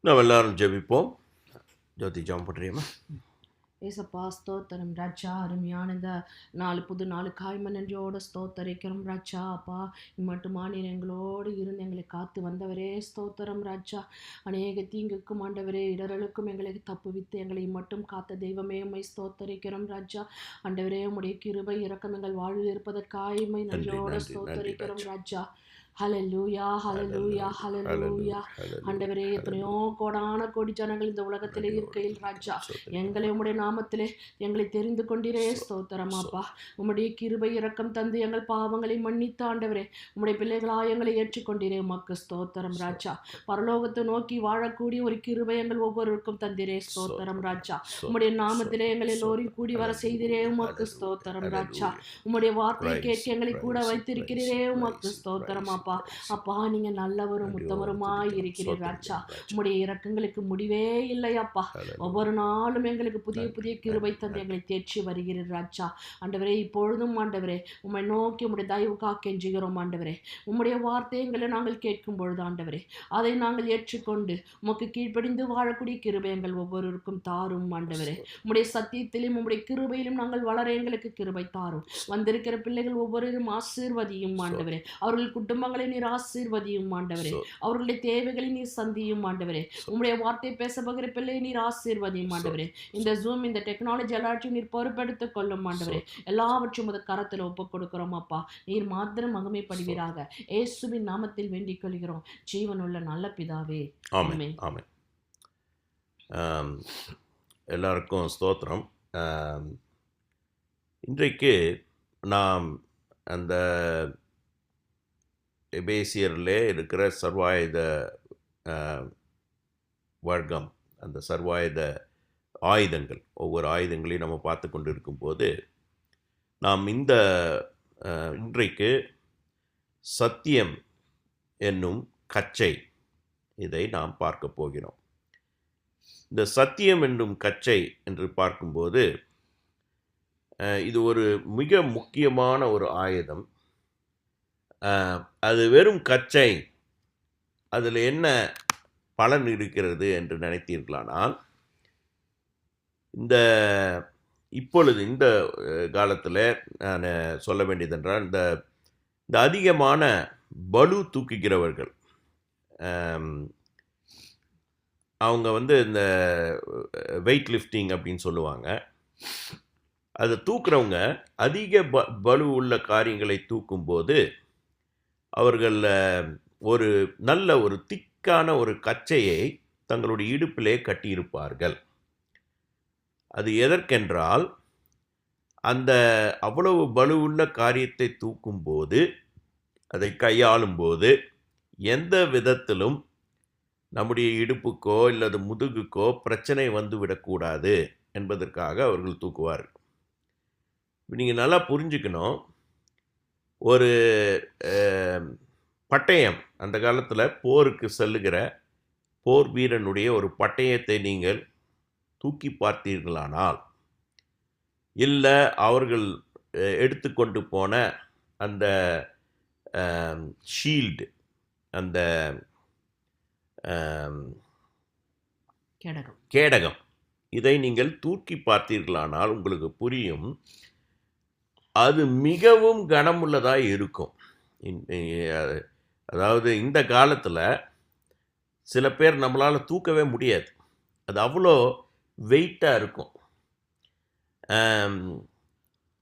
நாம் எல்லாரும் ஜெபிப்போம். ஜோதி ஜெபம் பண்ணுறியம்மா? ஏசப்பா ஸ்தோத்திரம் ராஜா. அருமையான இந்த புது நாளுக்காய் நன்றியோட ஸ்தோத்தரிக்கிறோம் ராஜா. அப்பா மட்டுமா நீர் எங்களோடு இருந்து எங்களை காத்து வந்தவரே ஸ்தோத்திரம் ராஜா. அநேக தீங்குக்கும் ஆண்டவரே இடரலுக்கும் எங்களை தப்புவித்து எங்களை மட்டும் காத்த தெய்வமே உம்மை ஸ்தோத்தரிக்கிறோம் ராஜா. ஆண்டவரே உம்முடைய கிருபை இரக்கம் எங்கள் வாழ்வில் இருப்பதற்காய் உம்மை நன்றியோட ஸ்தோத்தரிக்கிறோம் ராஜா. ஹல்லேலூயா ஹல்லேலூயா ஹல்லேலூயா. ஆண்டவரே எத்தனையோ கோடான கோடி ஜனங்கள் இந்த உலகத்திலே இருக்கையில் ராஜா எங்களை உம்முடைய நாமத்திலே எங்களை தெரிந்து கொண்டிரே ஸ்தோத்திரமாப்பா. உம்முடைய கிருபை இரக்கம் தந்து எங்கள் பாவங்களை மன்னித்து ஆண்டவரே உம்முடைய பிள்ளைகளாய் எங்களை ஏற்றுக்கொண்டிரே உமக்கு ஸ்தோத்திரம் ராஜா. பரலோகத்தை நோக்கி வாழக்கூடிய ஒரு கிருபை எங்கள் ஒவ்வொருவருக்கும் தந்திரே ஸ்தோத்திரம் ராஜா. உம்முடைய நாமத்திலே எங்கள் எல்லோரையும் கூடி வர செய்திரே உமக்கு ஸ்தோத்திரம் ராஜா. உம்முடைய வார்த்தையை கேட்க எங்களை கூட வைத்திருக்கிறீரே உமக்கு ஸ்தோத்திரமா அப்பா. நீங்க நல்லவரும் உத்தமருமாய் இருக்கிறீர் ராஜா. உம்முடைய இரக்கங்களுக்கு முடிவே இல்லை அப்பா. ஒவ்வொரு நாளும் எங்களுக்கு புதிய புதிய கிருபை தந்து எங்களை தேற்றி வருகிறீர் ராஜா. ஆண்டவரே இப்பொழுதும் ஆண்டவரே உம்மை நோக்கி உம்முடைய தயவுக்காக கெஞ்சுகிறோம் ஆண்டவரே. உம்முடைய வார்த்தைகளை நாங்கள் கேட்கும் பொழுது ஆண்டவரே அதை நாங்கள் ஏற்றுக்கொண்டு உமக்கு கீழ்ப்படிந்து வாழக்கூடிய கிருபை எங்கள் ஒவ்வொருவருக்கும் தாரும் ஆண்டவரே. உம்முடைய சத்தியத்திலும் உம்முடைய கிருபையிலும் நாங்கள் வளர எங்களுக்கு கிருபை தாரும். வந்திருக்கிற பிள்ளைகள் ஒவ்வொருவரும் ஆசீர்வதியும் ஆண்டவரே. அவர்கள் குடும்பங்கள் நீர் ஆசீர்வதியும் ஆண்டவரே. அவர்களுடைய தேவைகளை நீர் சந்தியும் ஆண்டவரே. உம்முடைய வார்த்தை பேச போகிற பிள்ளையை நீர் ஆசீர்வதியும் ஆண்டவரே. இந்த ஜூம் இந்த டெக்னாலஜி எல்லாத்தையும் நீர் பொறுப்பெடுத்துக் கொள்ளும் ஆண்டவரே. எல்லாவற்றும் உமது கரத்தில் ஒப்புக் கொடுக்கிறோம் அப்பா. நீர் மாத்திரம் மகிமைப்படுவீராக. இயேசுவின் நாமத்தில் வேண்டிக் கொள்கிறோம் ஜீவனுள்ள நல்ல பிதாவே. ஆமென் ஆமென். எல்லாருக்கும் ஸ்தோத்திரம். இன்றைக்கு நாம் அந்த எபேசியரிலே இருக்கிற சர்வாயுத வர்க்கம், அந்த சர்வாயுத ஆயுதங்கள், ஒவ்வொரு ஆயுதங்களையும் நம்ம பார்த்து கொண்டு இருக்கும்போது நாம் இன்றைக்கு சத்தியம் என்னும் கச்சை இதை நாம் பார்க்க போகிறோம். இந்த சத்தியம் என்னும் கச்சை என்று பார்க்கும்போது இது ஒரு மிக முக்கியமான ஒரு ஆயுதம். அது வெறும் கச்சை, அதில் என்ன பலன் இருக்கிறது என்று நினைத்தீர்களானால், இப்பொழுது இந்த காலத்தில் நான் சொல்ல வேண்டியதென்றால், இந்த அதிகமான பளு தூக்குகிறவர்கள், அவங்க இந்த வெயிட் லிஃப்டிங் அப்படின்னு சொல்லுவாங்க. அதை தூக்குறவங்க அதிக பளு உள்ள காரியங்களை தூக்கும்போது அவர்கள் ஒரு நல்ல ஒரு திக்கான ஒரு கச்சையை தங்களுடைய இடுப்பிலே கட்டியிருப்பார்கள். அது எதற்கென்றால், அந்த அவ்வளவு பலுவுள்ள காரியத்தை தூக்கும்போது, அதை கையாளும்போது எந்த விதத்திலும் நம்முடைய இடுப்புக்கோ இல்லது முதுகுக்கோ பிரச்சனை வந்துவிடக்கூடாது என்பதற்காக அவர்கள் தூக்குவார்கள். நீங்கள் நல்லா புரிஞ்சுக்கணும். ஒரு பட்டயம், அந்த காலத்தில் போருக்கு செல்லுகிற போர் வீரனுடைய ஒரு பட்டயத்தை நீங்கள் தூக்கி பார்த்தீர்களானால், இல்லை அவர்கள் எடுத்துக்கொண்டு போன அந்த ஷீல்டு, அந்த கேடகம், இதை நீங்கள் தூக்கி பார்த்தீர்களானால் உங்களுக்கு புரியும், அது மிகவும் கனமுள்ளதாக இருக்கும். அதாவது இந்த காலத்தில் சில பேர் நம்மளால் தூக்கவே முடியாது. அது அவ்வளோ வெயிட்டாக இருக்கும்.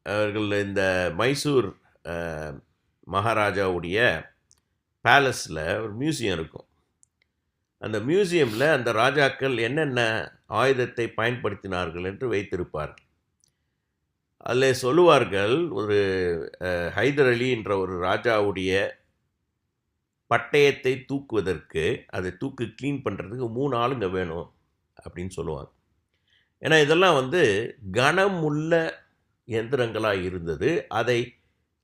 அவர்கள் இந்த மைசூர் மகாராஜாவுடைய பேலஸில் ஒரு மியூசியம் இருக்கும். அந்த மியூசியமில் அந்த ராஜாக்கள் என்னென்ன ஆயுதத்தை பயன்படுத்தினார்கள் என்று வைத்திருப்பார்கள். அதில் சொல்லுவார்கள், ஒரு ஹைதர் அலி என்ற ஒரு ராஜாவுடைய பட்டயத்தை தூக்குவதற்கு, அதை தூக்கு க்ளீன் பண்ணுறதுக்கு 3 ஆளுங்க வேணும் அப்படின்னு சொல்லுவாங்க. ஏன்னா இதெல்லாம் கனமுள்ள எந்திரங்களாக இருந்தது. அதை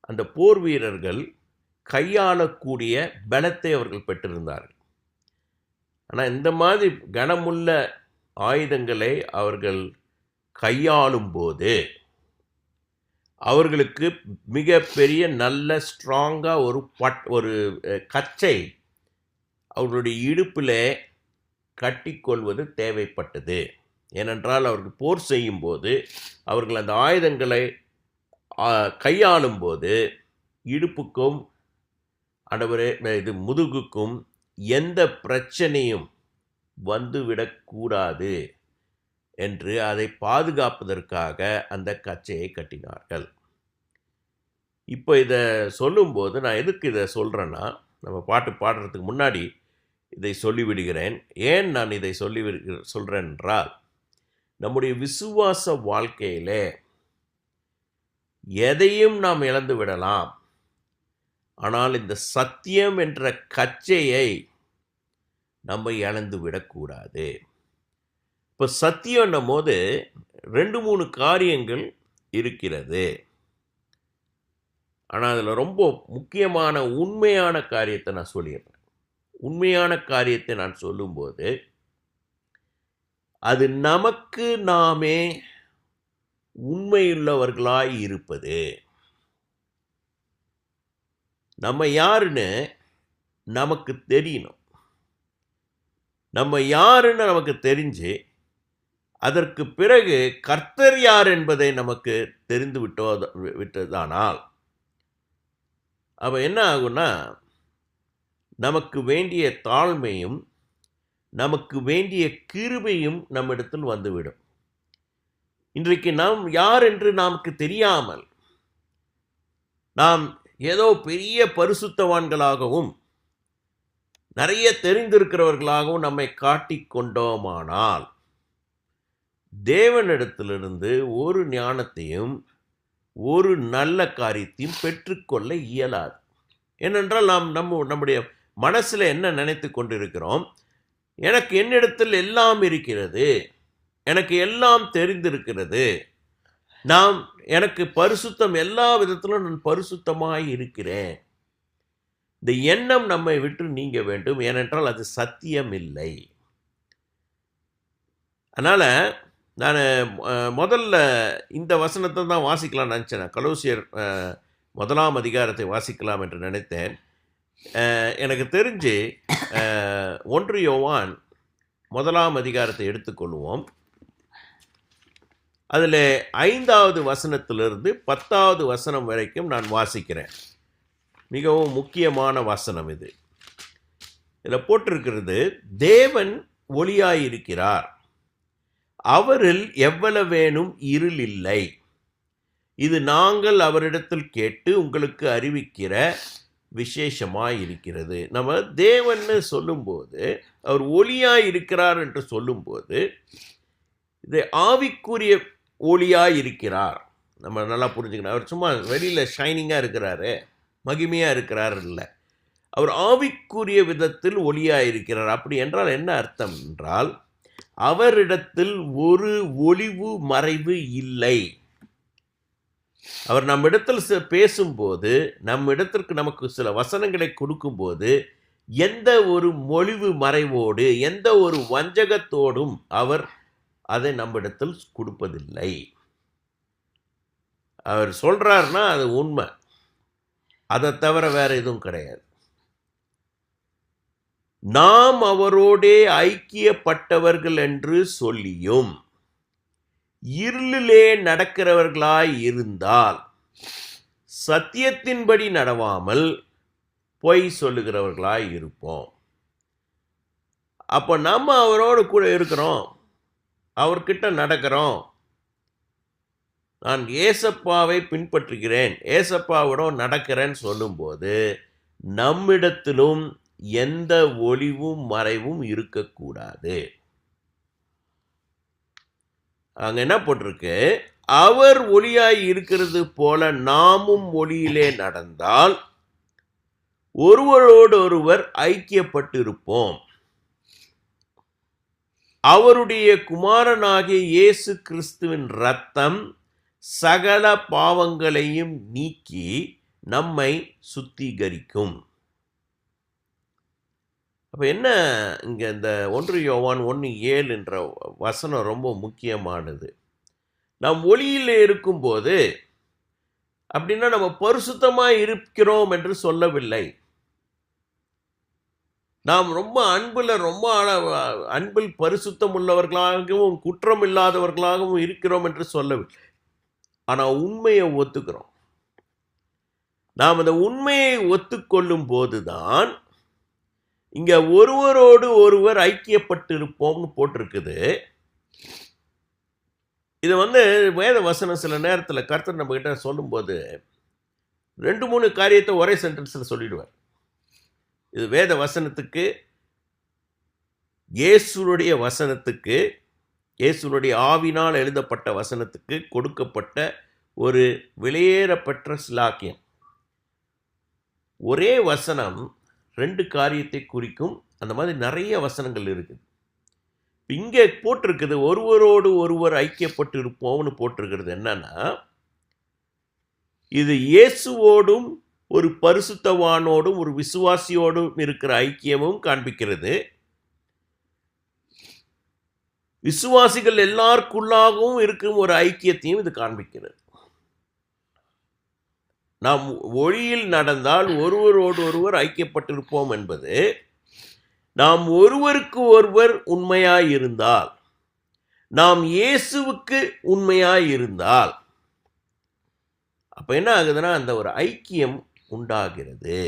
அந்த போர் வீரர்கள் கையாளக்கூடிய பலத்தை அவர்கள் பெற்றிருந்தார்கள். ஆனால் இந்த மாதிரி கனமுள்ள ஆயுதங்களை அவர்கள் கையாளும் போது அவர்களுக்கு மிகப்பெரிய நல்ல ஸ்ட்ராங்காக ஒரு கச்சை அவர்களுடைய இடுப்பில் கட்டிக்கொள்வது தேவைப்பட்டது. ஏனென்றால் அவர்கள் போர் செய்யும்போது அவர்கள் அந்த ஆயுதங்களை கையாளும் போது இடுப்புக்கும் இது முதுகுக்கும் எந்த பிரச்சனையும் வந்துவிடக்கூடாது என்று அதை பாதுகாப்பதற்காக அந்த கச்சையை கட்டினார்கள். இப்போ இதை சொல்லும்போது நான் எதுக்கு இதை சொல்கிறேன்னா, நம்ம பாட்டு பாடுறதுக்கு முன்னாடி இதை சொல்லிவிடுகிறேன். ஏன் நான் இதை சொல்கிறேன் என்றால், நம்முடைய விசுவாச வாழ்க்கையிலே எதையும் நாம் இழந்து விடலாம். ஆனால் இந்த சத்தியம் என்ற கச்சையை நம்ம இழந்து விடக்கூடாது. இப்போ சத்தியம்னும் போது 2-3 காரியங்கள் இருக்கிறது. ஆனால் அதில் ரொம்ப முக்கியமான உண்மையான காரியத்தை நான் சொல்லிடுறேன். உண்மையான காரியத்தை நான் சொல்லும்போது அது நமக்கு நாமே உண்மையுள்ளவர்களாய் இருப்பது. நம்ம யாருன்னு நமக்கு தெரியணும். நம்ம யாருன்னு நமக்கு தெரிஞ்சு அதற்கு பிறகு கர்த்தர் யார் என்பதை நமக்கு தெரிந்து விட்டதானால் அப்போ என்ன ஆகும்னா, நமக்கு வேண்டிய தாழ்மையும் நமக்கு வேண்டிய கிருபையும் நம்மிடத்தில் வந்துவிடும். இன்றைக்கு நாம் யார் என்று நமக்கு தெரியாமல் நாம் ஏதோ பெரிய பரிசுத்தவான்களாகவும் நிறைய தெரிந்திருக்கிறவர்களாகவும் நம்மை காட்டிக்கொண்டோமானால் தேவனிடத்திலிருந்து ஒரு ஞானத்தையும் ஒரு நல்ல காரியத்தையும் பெற்றுக்கொள்ள இயலாது. ஏனென்றால் நாம் நம்முடைய மனசில் என்ன நினைத்து கொண்டிருக்கிறோம், எனக்கு என்னிடத்தில் எல்லாம் இருக்கிறது, எனக்கு எல்லாம் தெரிந்திருக்கிறது, எனக்கு பரிசுத்தம் எல்லா விதத்திலும் நான் பரிசுத்தமாய் இருக்கிறேன். இந்த எண்ணம் நம்மை விட்டு நீங்க வேண்டும். ஏனென்றால் அது சத்தியம் இல்லை. அதனால் நான் முதல்ல இந்த வசனத்தை தான் வாசிக்கலாம் நினச்சேன். கொலோசியர் 1ஆம் அதிகாரத்தை வாசிக்கலாம் என்று நினைத்தேன். எனக்கு தெரிஞ்சு 1 யோவான் 1ஆம் அதிகாரத்தை எடுத்துக்கொள்வோம். அதில் 5வது வசனத்திலிருந்து 10வது வசனம் வரைக்கும் நான் வாசிக்கிறேன். மிகவும் முக்கியமான வசனம் இது. இதில் போட்டிருக்கிறது, தேவன் ஒளியாயிருக்கிறார், அவரில் எவ்வளவேனும் இருள் இல்லை. இது நாங்கள் அவரிடத்தில் கேட்டு உங்களுக்கு அறிவிக்கிற விசேஷமாய் இருக்கிறது. நம்ம தேவன்னு சொல்லும்போது, அவர் ஒளியாய் இருக்கிறார் என்று சொல்லும்போது, இது ஆவிக்குரிய ஒளியாய் இருக்கிறார். நம்ம நல்லா புரிஞ்சுக்கணும். அவர் சும்மா வெளியில் ஷைனிங்காக இருக்கிறாரு, மகிமையாக இருக்கிறார் இல்லை. அவர் ஆவிக்குரிய விதத்தில் ஒளியாய் இருக்கிறார். அப்படி என்றால் என்ன அர்த்தம் என்றால், அவரிடத்தில் ஒரு ஒளிவு மறைவு இல்லை. அவர் நம்மிடத்தில் பேசும்போது, நம்மிடத்திற்கு நமக்கு சில வசனங்களை கொடுக்கும்போது, எந்த ஒரு ஒளிவு மறைவோடு எந்த ஒரு வஞ்சகத்தோடும் அவர் அதை நம்மிடத்தில் கொடுப்பதில்லை. அவர் சொல்றாருன்னா அது உண்மை, அதை தவிர வேற எதுவும் கிடையாது. நாம் அவரோடே ஐக்கியப்பட்டவர்கள் என்று சொல்லியும் இருளிலே நடக்கிறவர்களாய் இருந்தால் சத்தியத்தின்படி நடவாமல் பொய் சொல்லுகிறவர்களாய் இருப்போம். அப்போ நம்ம அவரோடு கூட இருக்கிறோம், அவர்கிட்ட நடக்கிறோம். நான் ஏசப்பாவை பின்பற்றுகிறேன், ஏசப்பாவிடம் நடக்கிறேன்னு சொல்லும்போது நம்மிடத்திலும் எந்த ஒளிவும் மறைவும் இருக்கக்கூடாது. அங்க என்ன போட்டிருக்கு, அவர் ஒளியாய் இருக்கிறது போல நாமும் ஒளியிலே நடந்தால் ஒருவரோடு ஒருவர் ஐக்கியப்பட்டிருப்போம். அவருடைய குமாரனாகிய இயேசு கிறிஸ்துவின் இரத்தம் சகல பாவங்களையும் நீக்கி நம்மை சுத்திகரிக்கும். அப்போ என்ன, இங்கே இந்த 1 யோவான் 1:7 என்ற வசனம் ரொம்ப முக்கியமானது. நாம் ஒளியில் இருக்கும்போது அப்படின்னா நம்ம பரிசுத்தமாக இருக்கிறோம் என்று சொல்லவில்லை. நாம் ரொம்ப அன்பில் பரிசுத்தம் உள்ளவர்களாகவும் குற்றம் இல்லாதவர்களாகவும் இருக்கிறோம் என்று சொல்லவில்லை. ஆனால் உண்மையை ஒத்துக்கிறோம். நாம் அந்த உண்மையை ஒத்துக்கொள்ளும் போதுதான் இங்க ஒருவரோடு ஒருவர் ஐக்கியப்பட்டிருப்போம்னு போட்டிருக்குது. இது வேத வசனம் சில நேரத்தில் கர்த்தர் நம்ம கிட்ட சொல்லும்போது 2-3 காரியத்தை ஒரே சென்டென்ஸில் சொல்லிடுவார். இது வேத வசனத்துக்கு, இயேசுனுடைய வசனத்துக்கு, இயேசுனுடைய ஆவினால் எழுதப்பட்ட வசனத்துக்கு கொடுக்கப்பட்ட ஒரு விலையேறப்பெற்ற சிலாக்கியம். ஒரே வசனம் 2 காரியத்தை குறிக்கும். அந்த மாதிரி நிறைய வசனங்கள் இருக்குது. இங்கே போட்டிருக்குது ஒருவரோடு ஒருவர் ஐக்கியப்பட்டு இருப்போம்னு போட்டிருக்கிறது. என்னன்னா, இது இயேசுவோடும் ஒரு பரிசுத்தவானோடும் ஒரு விசுவாசியோடும் இருக்கிற ஐக்கியமும் காண்பிக்கிறது. விசுவாசிகள் எல்லாருக்குள்ளாகவும் இருக்கும் ஒரு ஐக்கியத்தையும் இது காண்பிக்கிறது. நாம் ஒளியில் நடந்தால் ஒருவரோடு ஒருவர் ஐக்கியப்பட்டிருப்போம் என்பது, நாம் ஒருவருக்கு ஒருவர் உண்மையாயிருந்தால், நாம் இயேசுவுக்கு உண்மையாயிருந்தால், அப்ப என்ன ஆகுதுன்னா அந்த ஒரு ஐக்கியம் உண்டாகிறது.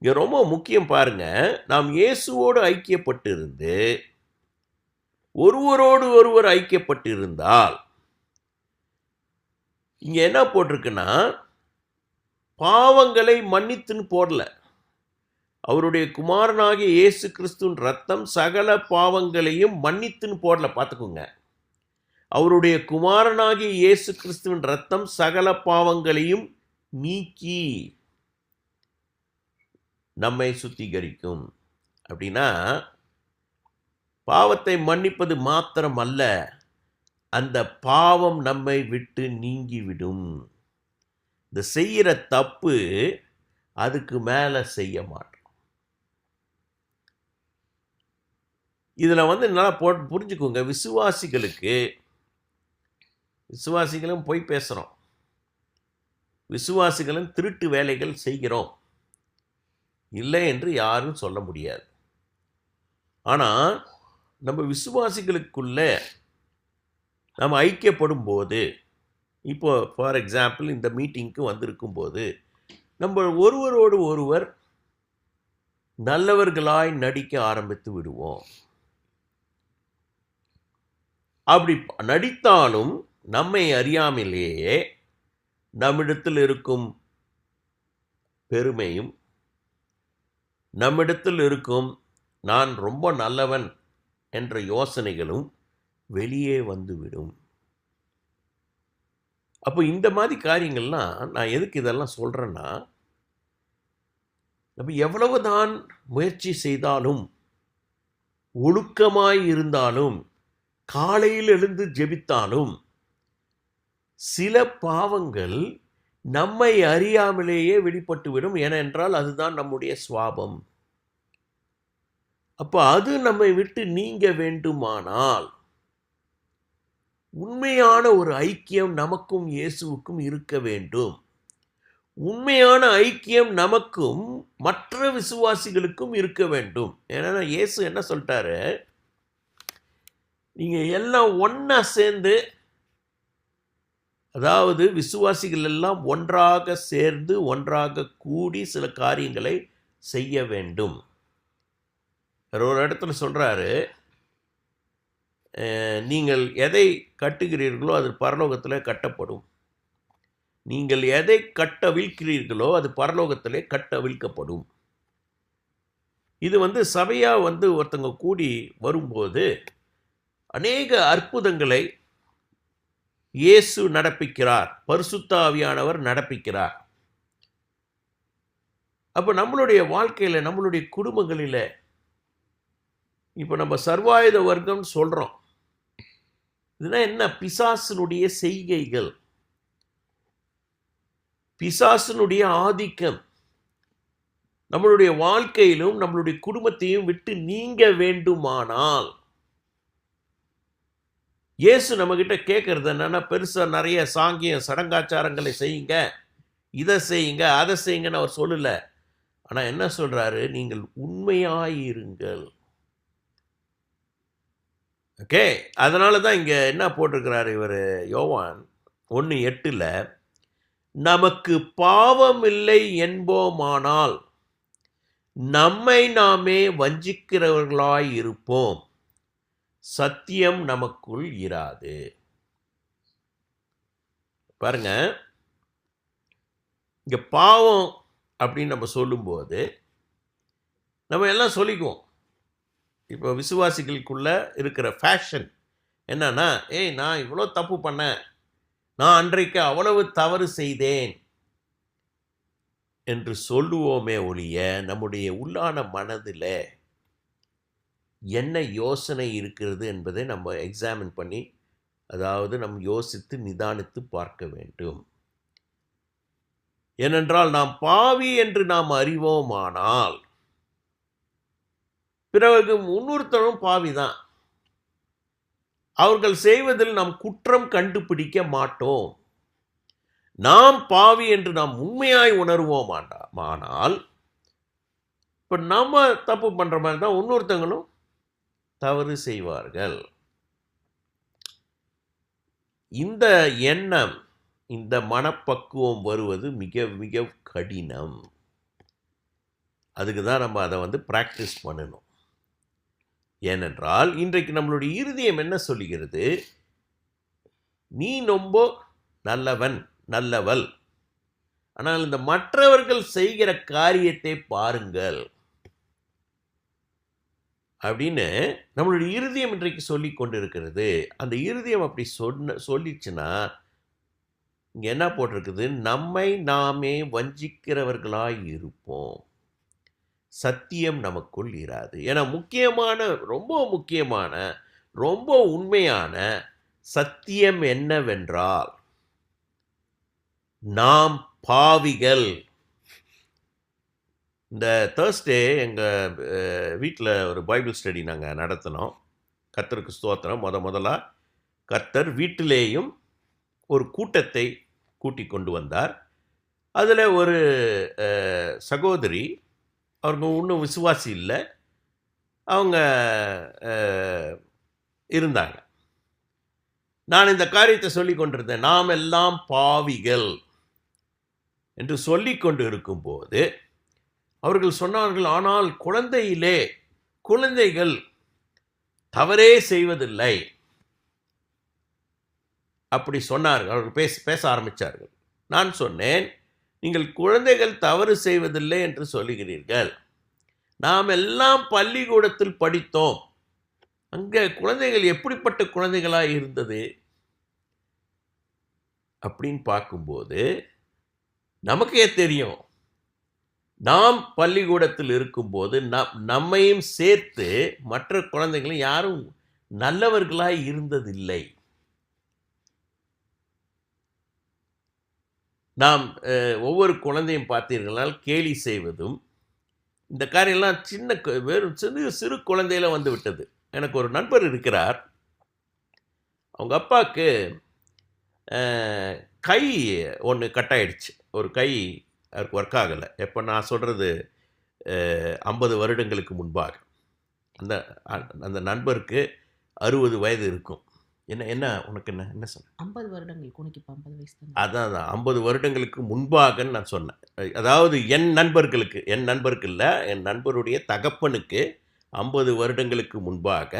இங்க ரொம்ப முக்கியம் பாருங்க. நாம் இயேசுவோடு ஐக்கியப்பட்டிருந்து ஒருவரோடு ஒருவர் ஐக்கியப்பட்டிருந்தால், இங்க என்ன போட்டிருக்குன்னா, பாவங்களை மன்னித்துன்னு போடல. அவருடைய குமாரனாகிய இயேசு கிறிஸ்துவின் ரத்தம் சகல பாவங்களையும் மன்னித்துன்னு போடல. பார்த்துக்கோங்க. அவருடைய குமாரனாகிய இயேசு கிறிஸ்துவின் ரத்தம் சகல பாவங்களையும் நீக்கி நம்மை சுத்திகரிக்கும். அப்படின்னா பாவத்தை மன்னிப்பது மாத்திரம் அல்ல, அந்த பாவம் நம்மை விட்டு நீங்கிவிடும். இந்த செய்கிற தப்பு அதுக்கு மேலே செய்ய மாட்டோம். இதில் நல்லா புரிஞ்சுக்கோங்க. விசுவாசிகளும் பொய் பேசுகிறோம், விசுவாசிகளும் திருட்டு வேலைகள் செய்கிறோம், இல்லை என்று யாரும் சொல்ல முடியாது. ஆனால் நம்ம விசுவாசிகளுக்குள்ளே நம்ம ஐக்கியப்படும் போது, இப்போ ஃபார் எக்ஸாம்பிள் இந்த மீட்டிங்க்கு வந்திருக்கும் போது நம்ம ஒருவரோடு ஒருவர் நல்லவர்களாய் நடிக்க ஆரம்பித்து விடுவோம். அப்படி நடித்தாலும் நம்மை அறியாமலேயே நம்மிடத்தில் இருக்கும் பெருமையும், நம்மிடத்தில் இருக்கும் நான் ரொம்ப நல்லவன் என்ற யோசனைகளும் வெளியே வந்துவிடும். அப்போ இந்த மாதிரி காரியங்கள்லாம் நான் எதுக்கு இதெல்லாம் சொல்கிறேன்னா, நம்ம எவ்வளவுதான் முயற்சி செய்தாலும், ஒழுக்கமாய் இருந்தாலும், காலையில் எழுந்து ஜெபித்தாலும், சில பாவங்கள் நம்மை அறியாமலேயே வெளிப்பட்டுவிடும். ஏனென்றால் அதுதான் நம்முடைய சுவாபம். அப்போ அது நம்மை விட்டு நீங்க வேண்டுமானால் உண்மையான ஒரு ஐக்கியம் நமக்கும் இயேசுவுக்கும் இருக்க வேண்டும். உண்மையான ஐக்கியம் நமக்கும் மற்ற விசுவாசிகளுக்கும் இருக்க வேண்டும். ஏன்னா இயேசு என்ன சொல்லிட்டாரு, நீங்கள் எல்லாம் ஒன்றா சேர்ந்து, அதாவது விசுவாசிகள் எல்லாம் ஒன்றாக சேர்ந்து ஒன்றாக கூடி சில காரியங்களை செய்ய வேண்டும். ஒரு இடத்துல சொல்கிறாரு, நீங்கள் எதை கட்டுகிறீர்களோ அது பரலோகத்தில் கட்டப்படும், நீங்கள் எதை கட்டவிழ்க்கிறீர்களோ அது பரலோகத்திலே கட்டவிழ்க்கப்படும். இது சபையாக ஒருத்தங்க கூடி வரும்போது அநேக அற்புதங்களை இயேசு நடப்பிக்கிறார், பரிசுத்த ஆவியானவர் நடப்பிக்கிறார். அப்போ நம்மளுடைய வாழ்க்கையில், நம்மளுடைய குடும்பங்களில், இப்போ நம்ம சர்வாயுத வர்க்கம் சொல்கிறோம். இதெல்லாம் என்ன? பிசாசினுடைய செய்கைகள், பிசாசினுடைய ஆதிக்கம் நம்மளுடைய வாழ்க்கையிலும் நம்மளுடைய குடும்பத்தையும் விட்டு நீங்க வேண்டுமானால், இயேசு நம்மகிட்ட கேட்கறது என்னன்னா, பெருசாக நிறைய சாங்கியம் சடங்காச்சாரங்களை செய்யுங்க, இதை செய்யுங்க, அதை செய்யுங்கன்னு அவர் சொல்லல. ஆனால் என்ன சொல்கிறாரு, நீங்கள் உண்மையாயிருங்கள். ஓகே, அதனால தான் இங்கே என்ன போட்டிருக்கிறார் இவர் யோவான் 1:8, நமக்கு பாவம் இல்லை என்போமானால் நம்மை நாமே வஞ்சிக்கிறவர்களாய் இருப்போம், சத்தியம் நமக்குள் இராது. பாருங்க, இங்கே பாவம் அப்படின்னு நம்ம சொல்லும்போது நம்ம எல்லாம் சொல்லிக்குவோம். இப்போ விசுவாசிகளுக்குள்ள இருக்கிற ஃபேஷன் என்னன்னா, ஏய் நான் இவ்வளோ தப்பு பண்ணேன், நான் அன்றைக்கு அவ்வளவு தவறு செய்தேன் என்று சொல்லுவோமே ஒழிய நம்முடைய உள்ளான மனதில் என்ன யோசனை இருக்கிறது என்பதை நம்ம எக்ஸாமின் பண்ணி, அதாவது நம்ம யோசித்து நிதானித்து பார்க்க வேண்டும். ஏனென்றால் நாம் பாவி என்று நாம் அறிவோமானால் பிறகு முன்னூறுத்தரும் பாவிதான். அவர்கள் செய்வதில் நாம் குற்றம் கண்டுபிடிக்க மாட்டோம். நாம் பாவி என்று நாம் உண்மையாய் உணர்வோமானால் இப்போ நம்ம தப்பு பண்ணுற மாதிரி தான் இன்னொருத்தங்களும் தவறு செய்வார்கள். இந்த எண்ணம், இந்த மனப்பக்குவம் வருவது மிக மிக கடினம். அதுக்கு தான் நம்ம அதை ப்ராக்டிஸ் பண்ணணும். ஏனென்றால் இன்றைக்கு நம்மளுடைய இருதயம் என்ன சொல்லுகிறது, நீ ரொம்ப நல்லவன் நல்லவள், ஆனால் இந்த மற்றவர்கள் செய்கிற காரியத்தை பாருங்கள் அப்படின்னு நம்மளுடைய இருதயம் இன்றைக்கு சொல்லி கொண்டிருக்கிறது. அந்த இருதயம் அப்படி சொல்லிச்சுன்னா இங்கே என்ன போட்டிருக்குது, நம்மை நாமே வஞ்சிக்கிறவர்களாய் இருப்போம், சத்தியம் நமக்குள் இராது. ஏன்னா ரொம்ப முக்கியமான ரொம்ப உண்மையான சத்தியம் என்னவென்றால் நாம் பாவிகள். இந்த தேர்ஸ்டே எங்கள் வீட்டில் ஒரு பைபிள் ஸ்டடி நாங்கள் நடத்தினோம். கர்த்தருக்கு ஸ்தோத்திரம். முதலாக கர்த்தர் வீட்டிலேயும் ஒரு கூட்டத்தை கூட்டி கொண்டு வந்தார். அதில் ஒரு சகோதரி, அவங்க இன்னும் விசுவாசி இல்லை, அவங்க இருந்தாங்க. நான் இந்த காரியத்தை சொல்லி கொண்டிருந்தேன், நாம் எல்லாம் பாவிகள் என்று சொல்லி கொண்டு இருக்கும்போது அவர்கள் சொன்னார்கள், ஆனால் குழந்தைகள் தவறே செய்வதில்லை அப்படி சொன்னார்கள். அவர்கள் பேச ஆரம்பித்தார்கள். நான் சொன்னேன், நீங்கள் குழந்தைகள் தவறு செய்வதில்லை என்று சொல்லுகிறீர்கள், நாம் எல்லாம் பள்ளிக்கூடத்தில் படித்தோம், அங்கே குழந்தைகள் எப்படிப்பட்ட குழந்தைகளாக இருந்தது அப்படின்னு பார்க்கும்போது நமக்கே தெரியும், நாம் பள்ளிக்கூடத்தில் இருக்கும்போது நம்மையும் சேர்த்து மற்ற குழந்தைகளும் யாரும் நல்லவர்களாய் இருந்ததில்லை. நாம் ஒவ்வொரு குழந்தையும் பார்த்தீர்களால் கேலி செய்வதும் இந்த காரியம்லாம் வெறும் சிறு குழந்தையில வந்து விட்டது. எனக்கு ஒரு நண்பர் இருக்கிறார், அவங்க அப்பாவுக்கு கை ஒன்று கட்டாயிடுச்சு. ஒரு கை அவருக்கு ஒர்க் ஆகலை. எப்போ நான் சொல்கிறது 50 வருடங்களுக்கு முன்பாக. அந்த நண்பருக்கு 60 வயது இருக்கும். என்ன உனக்கு என்ன சொன்ன? 50 வருடங்களுக்கு. உனக்கு இப்போ 50 வயசு தான். அதான் 50 வருடங்களுக்கு முன்பாகன்னு நான் சொன்னேன். அதாவது என் நண்பருக்கு இல்லை, என் நண்பருடைய தகப்பனுக்கு 50 வருடங்களுக்கு முன்பாக,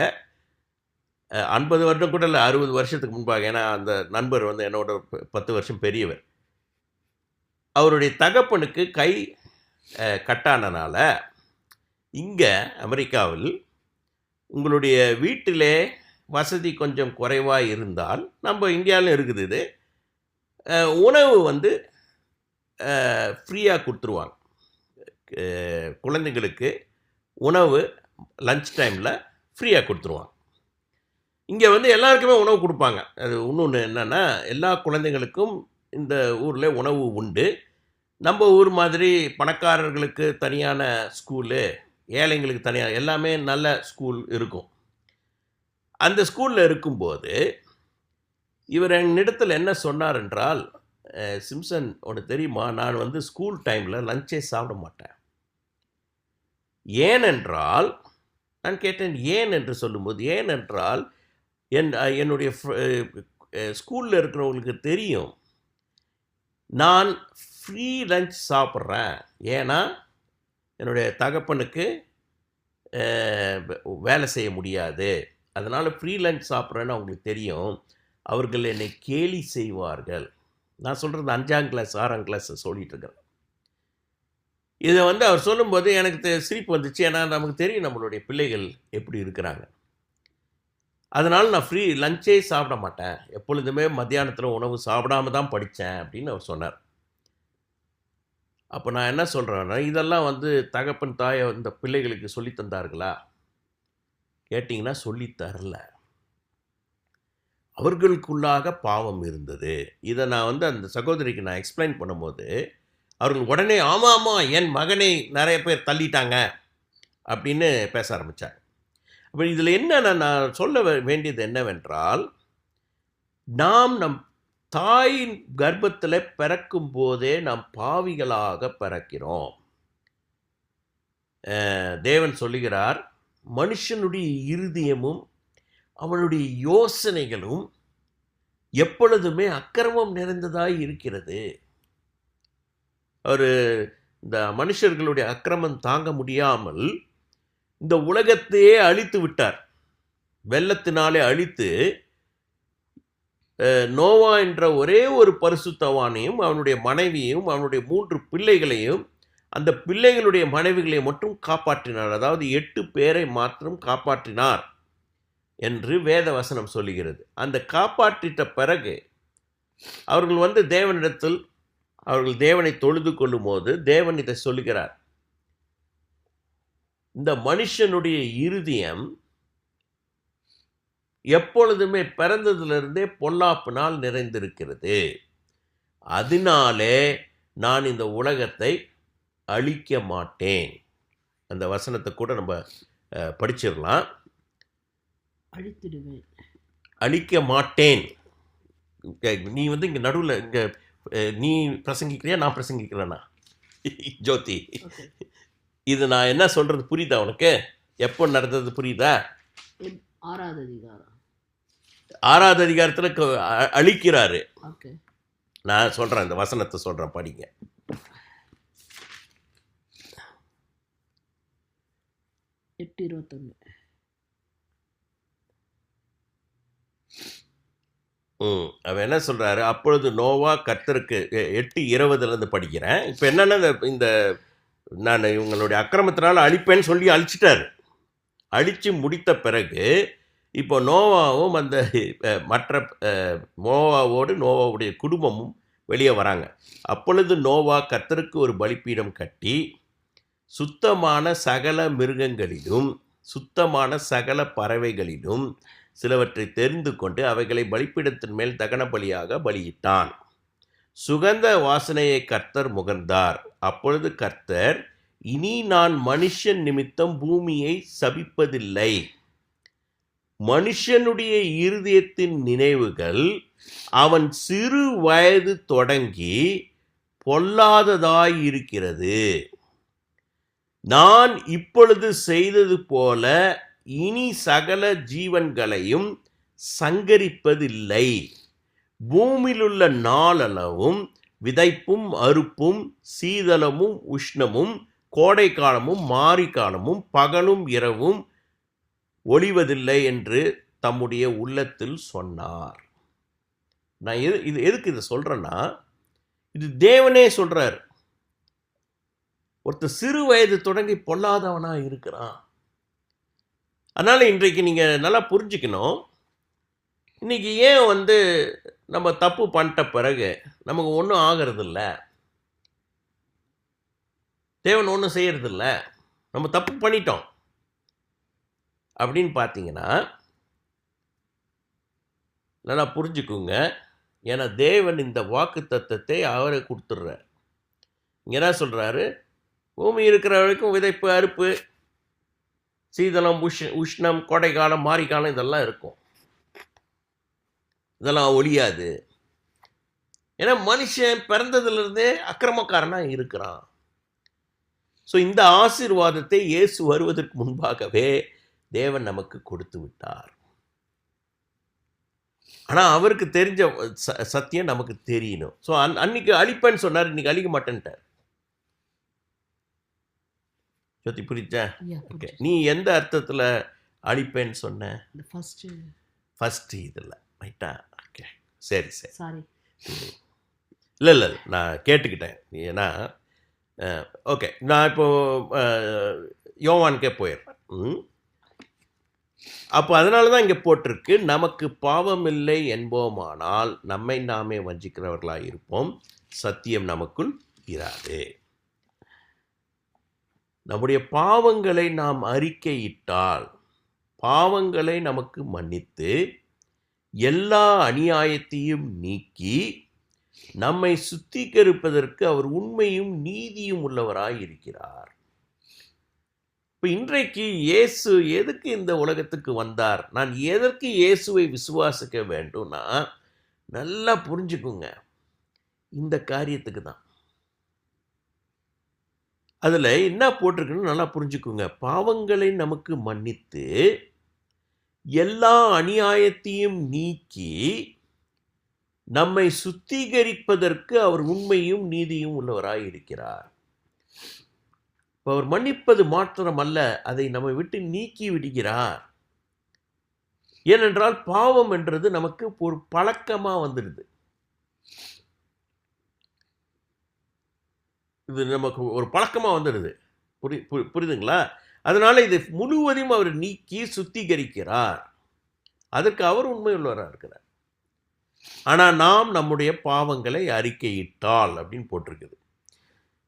50 வருடம் கூட இல்லை, 60 வருஷத்துக்கு முன்பாக. ஏன்னா அந்த நண்பர் என்னோட 10 வருஷம் பெரியவர். அவருடைய தகப்பனுக்கு கை கட்டானனால இங்கே அமெரிக்காவில் உங்களுடைய வீட்டிலே வசதி கொஞ்சம் குறைவாக இருந்தால், நம்ம இந்தியாவிலும் இருக்குது இது, உணவு ஃப்ரீயாக கொடுத்துருவாங்க. குழந்தைங்களுக்கு உணவு லஞ்ச் டைமில் ஃப்ரீயாக கொடுத்துருவாங்க. இங்கே எல்லாருக்குமே உணவு கொடுப்பாங்க. அது இன்னொன்று என்னென்னா, எல்லா குழந்தைங்களுக்கும் இந்த ஊரில் உணவு உண்டு. நம்ம ஊர் மாதிரி பணக்காரர்களுக்கு தனியான ஸ்கூலு, ஏழைங்களுக்கு தனியாக, எல்லாமே நல்ல ஸ்கூல் இருக்கும். அந்த ஸ்கூலில் இருக்கும்போது இவர் என்னிடத்தில் என்ன சொன்னார் என்றால், சிம்சன் உனக்கு தெரியுமா, நான் ஸ்கூல் டைமில் லஞ்சே சாப்பிட மாட்டேன். ஏனென்றால் நான் கேட்டேன் ஏன் என்று சொல்லும்போது, ஏனென்றால் என்னுடைய ஸ்கூலில் இருக்கிறவங்களுக்கு தெரியும் நான் ஃப்ரீ லஞ்ச் சாப்பிட்றேன். ஏன்னா என்னுடைய தகப்பனுக்கு வேலை செய்ய முடியாது, அதனால் ஃப்ரீ லஞ்ச் சாப்பிட்றேன்னு அவங்களுக்கு தெரியும். அவர்கள் என்னை கேலி செய்வார்கள். நான் சொல்கிறது 5ஆம் கிளாஸ் 6ஆம் கிளாஸ் சொல்லிகிட்ருக்கிறேன். இதை அவர் சொல்லும்போது எனக்கு சிரிப்பு வந்துச்சு. ஏன்னா நமக்கு தெரியும் நம்மளுடைய பிள்ளைகள் எப்படி இருக்கிறாங்க. அதனால் நான் ஃப்ரீ லஞ்சே சாப்பிட மாட்டேன், எப்பொழுதுமே மத்தியானத்தில் உணவு சாப்பிடாம தான் படித்தேன் அப்படின்னு அவர் சொன்னார். அப்போ நான் என்ன சொல்கிறேன்னா, இதெல்லாம் தகப்பன் தாயை இந்த பிள்ளைகளுக்கு சொல்லி தந்தார்களா கேட்டிங்கன்னா சொல்லித்தரல. அவர்களுக்குள்ளாக பாவம் இருந்தது. இதை நான் அந்த சகோதரிக்கு நான் எக்ஸ்பிளைன் பண்ணும்போது அவர்கள் உடனே ஆமாம் என் மகனை நிறைய பேர் தள்ளிட்டாங்க அப்படின்னு பேச ஆரம்பித்தாங்க. அப்போ இதில் என்ன நான் சொல்ல வேண்டியது என்னவென்றால், நாம் நம் தாயின் கர்ப்பத்தில் பிறக்கும் போதே நாம் பாவிகளாக பிறக்கிறோம். தேவன் சொல்லுகிறார், மனுஷனுடைய இருதயமும் அவனுடைய யோசனைகளும் எப்பொழுதுமே அக்கிரமம் நிறைந்ததாய் இருக்கிறது. அவர் இந்த மனுஷர்களுடைய அக்கிரமம் தாங்க முடியாமல் இந்த உலகத்தையே அழித்து விட்டார். வெள்ளத்தினாலே அழித்து நோவா என்ற ஒரே ஒரு பரிசுத்தவானையும் அவனுடைய மனைவியையும் அவனுடைய 3 பிள்ளைகளையும் அந்த பிள்ளைகளுடைய மனைவிகளை மட்டும் காப்பாற்றினார். அதாவது 8 பேரை மாத்திரம் காப்பாற்றினார் என்று வேத வசனம் சொல்லுகிறது. அந்த காப்பாற்றிட்ட பிறகு அவர்கள் தேவனிடத்தில் அவர்கள் தேவனை தொழுது கொள்ளும் போது தேவன் இதை சொல்லுகிறார், இந்த மனுஷனுடைய இருதயம் எப்பொழுதுமே பிறந்ததிலிருந்தே பொல்லாப்பினால் நிறைந்திருக்கிறது, அதனாலே நான் இந்த உலகத்தை அழிக்க மாட்டேன். அந்த வசனத்தை கூட நம்ம படிச்சிடலாம். அழித்திடுவேன், அழிக்க மாட்டேன். நீ இங்கே நடுவில் இங்கே நீ பிரசங்கிக்கிறியா நான் பிரசங்கிக்கிறேன்னா ஜோதி, இது நான் என்ன சொல்கிறது புரியுதா உனக்கு? எப்போ நடந்தது புரியுதா? 6வது அதிகாரம் 6வது அதிகாரத்தில் அழிக்கிறாரு. ஓகே, நான் சொல்கிறேன், இந்த வசனத்தை சொல்கிறேன், படிங்க. அவன் என்ன சொல்கிறாரு, அப்பொழுது நோவா கர்த்தருக்கு 8:20 படிக்கிறேன். இப்போ என்னென்னா இந்த நான் இவங்களுடைய அக்கிரமத்தினால அழிப்பேன்னு சொல்லி அழிச்சிட்டார். அழித்து முடித்த பிறகு இப்போ நோவாவும் அந்த மற்ற நோவாவுடைய குடும்பமும் வெளியே வராங்க. அப்பொழுது நோவா கர்த்தருக்கு ஒரு பலிப்பீடம் கட்டி சுத்தமான சகல மிருகங்களிலும் சுத்தமான சகல பறவைகளிலும் சிலவற்றை தெரிந்து கொண்டு அவைகளை பலிப்பீடத்தின் மேல் தகன பலியாக பலியிட்டான். சுகந்த வாசனையை கர்த்தர் முகர்ந்தார். அப்பொழுது கர்த்தர், இனி நான் மனுஷன் நிமித்தம் பூமியை சபிப்பதில்லை, மனுஷனுடைய இருதயத்தின் நினைவுகள் அவன் சிறு வயது தொடங்கி பொல்லாததாயிருக்கிறது, நான் இப்பொழுது செய்தது போல இனி சகல ஜீவன்களையும் சங்கரிப்பதில்லை, பூமியிலுள்ள நாளளவும் விதைப்பும் அறுப்பும் சீதளமும் உஷ்ணமும் கோடை காலமும் மாரி காலமும் பகலும் இரவும் ஒளிவதில்லை என்று தம்முடைய உள்ளத்தில் சொன்னார். நான் இது எதுக்கு இதை சொல்கிறேன்னா, இது தேவனே சொல்கிறார். ஒருத்தர் சிறு வயது தொடங்கி பொல்லாதவனாக இருக்கிறான். அதனால் இன்றைக்கு நீங்கள் நல்லா புரிஞ்சுக்கணும், இன்றைக்கி ஏன் நம்ம தப்பு பண்ணிட்ட பிறகு நமக்கு ஒன்றும் ஆகிறதில்ல, தேவன் ஒன்றும் செய்யறதில்ல, நம்ம தப்பு பண்ணிட்டோம் அப்படின்னு பார்த்தீங்கன்னா நல்லா புரிஞ்சுக்குங்க. ஏன்னா தேவன் இந்த வாக்கு தத்தத்தை அவரை கொடுத்துட்றார். இங்கே என்ன சொல்கிறாரு, பூமி இருக்கிற வரைக்கும் விதைப்பு அறுப்பு சீதளம் உஷ்ணம் கோடை காலம் மாரி காலம் இதெல்லாம் இருக்கும், இதெல்லாம் ஒழியாது. ஏன்னா மனுஷன் பிறந்ததுலேருந்தே அக்கிரமக்காரனாக இருக்கிறான். ஸோ இந்த ஆசீர்வாதத்தை இயேசு வருவதற்கு முன்பாகவே தேவன் நமக்கு கொடுத்து விட்டார். ஆனால் அவருக்கு தெரிஞ்ச சத்தியம் நமக்கு தெரியணும். ஸோ அன்னைக்கு அழிப்பேன்னு சொன்னார், இன்னைக்கு அழிக்க மாட்டேன்ட்டார். ஜோதி புரிச்சா? ஓகே, நீ எந்த அர்த்தத்தில் அழிப்பேன்னு சொன்ன? ஃபஸ்ட்டு இதில் ரைட்டா? ஓகே, சரி சரி, சாரி, இல்லை நான் கேட்டுக்கிட்டேன். ஏன்னா ஓகே, நான் இப்போது யோவானுக்கே போயிடுறேன். அப்போ அதனால தான் இங்கே போட்டிருக்கு, நமக்கு பாவம் இல்லை என்போமானால் நம்மை நாமே வஞ்சிக்கிறவர்களாக இருப்போம், சத்தியம் நமக்குள் இராது. நம்முடைய பாவங்களை நாம் அறிக்கையிட்டால் பாவங்களை நமக்கு மன்னித்து எல்லா அநியாயத்தையும் நீக்கி நம்மை சுத்திகரிப்பதற்கு அவர் உண்மையும் நீதியும் உள்ளவராய் இருக்கிறார். இப்போ இன்றைக்கு இயேசு எதுக்கு இந்த உலகத்துக்கு வந்தார்? நான் எதற்கு இயேசுவை விசுவாசிக்க வேண்டும்னா, நல்லா புரிஞ்சுக்குங்க, இந்த காரியத்துக்கு தான். அதில் என்ன போட்டிருக்குன்னு நல்லா புரிஞ்சுக்குங்க. பாவங்களை நமக்கு மன்னித்து எல்லா அநியாயத்தையும் நீக்கி நம்மை சுத்திகரிப்பதற்கு அவர் உண்மையும் நீதியும் உள்ளவராய் இருக்கிறார். அவர் மன்னிப்பது மாத்திரம் அல்ல, அதை நம்மை விட்டு நீக்கி விடுகிறார். ஏனென்றால் பாவம் என்றது நமக்கு ஒரு பழக்கமாக வந்துடுது. இது நமக்கு ஒரு பழக்கமாக வந்துடுது. புரியுதுங்களா? அதனால இதை முழுவதையும் அவர் நீக்கி சுத்திகரிக்கிறார். அதற்கு அவர் உண்மை உள்ளவராக இருக்கிறார். ஆனால் நாம் நம்முடைய பாவங்களை அறிக்கையிட்டால் அப்படின்னு போட்டிருக்குது.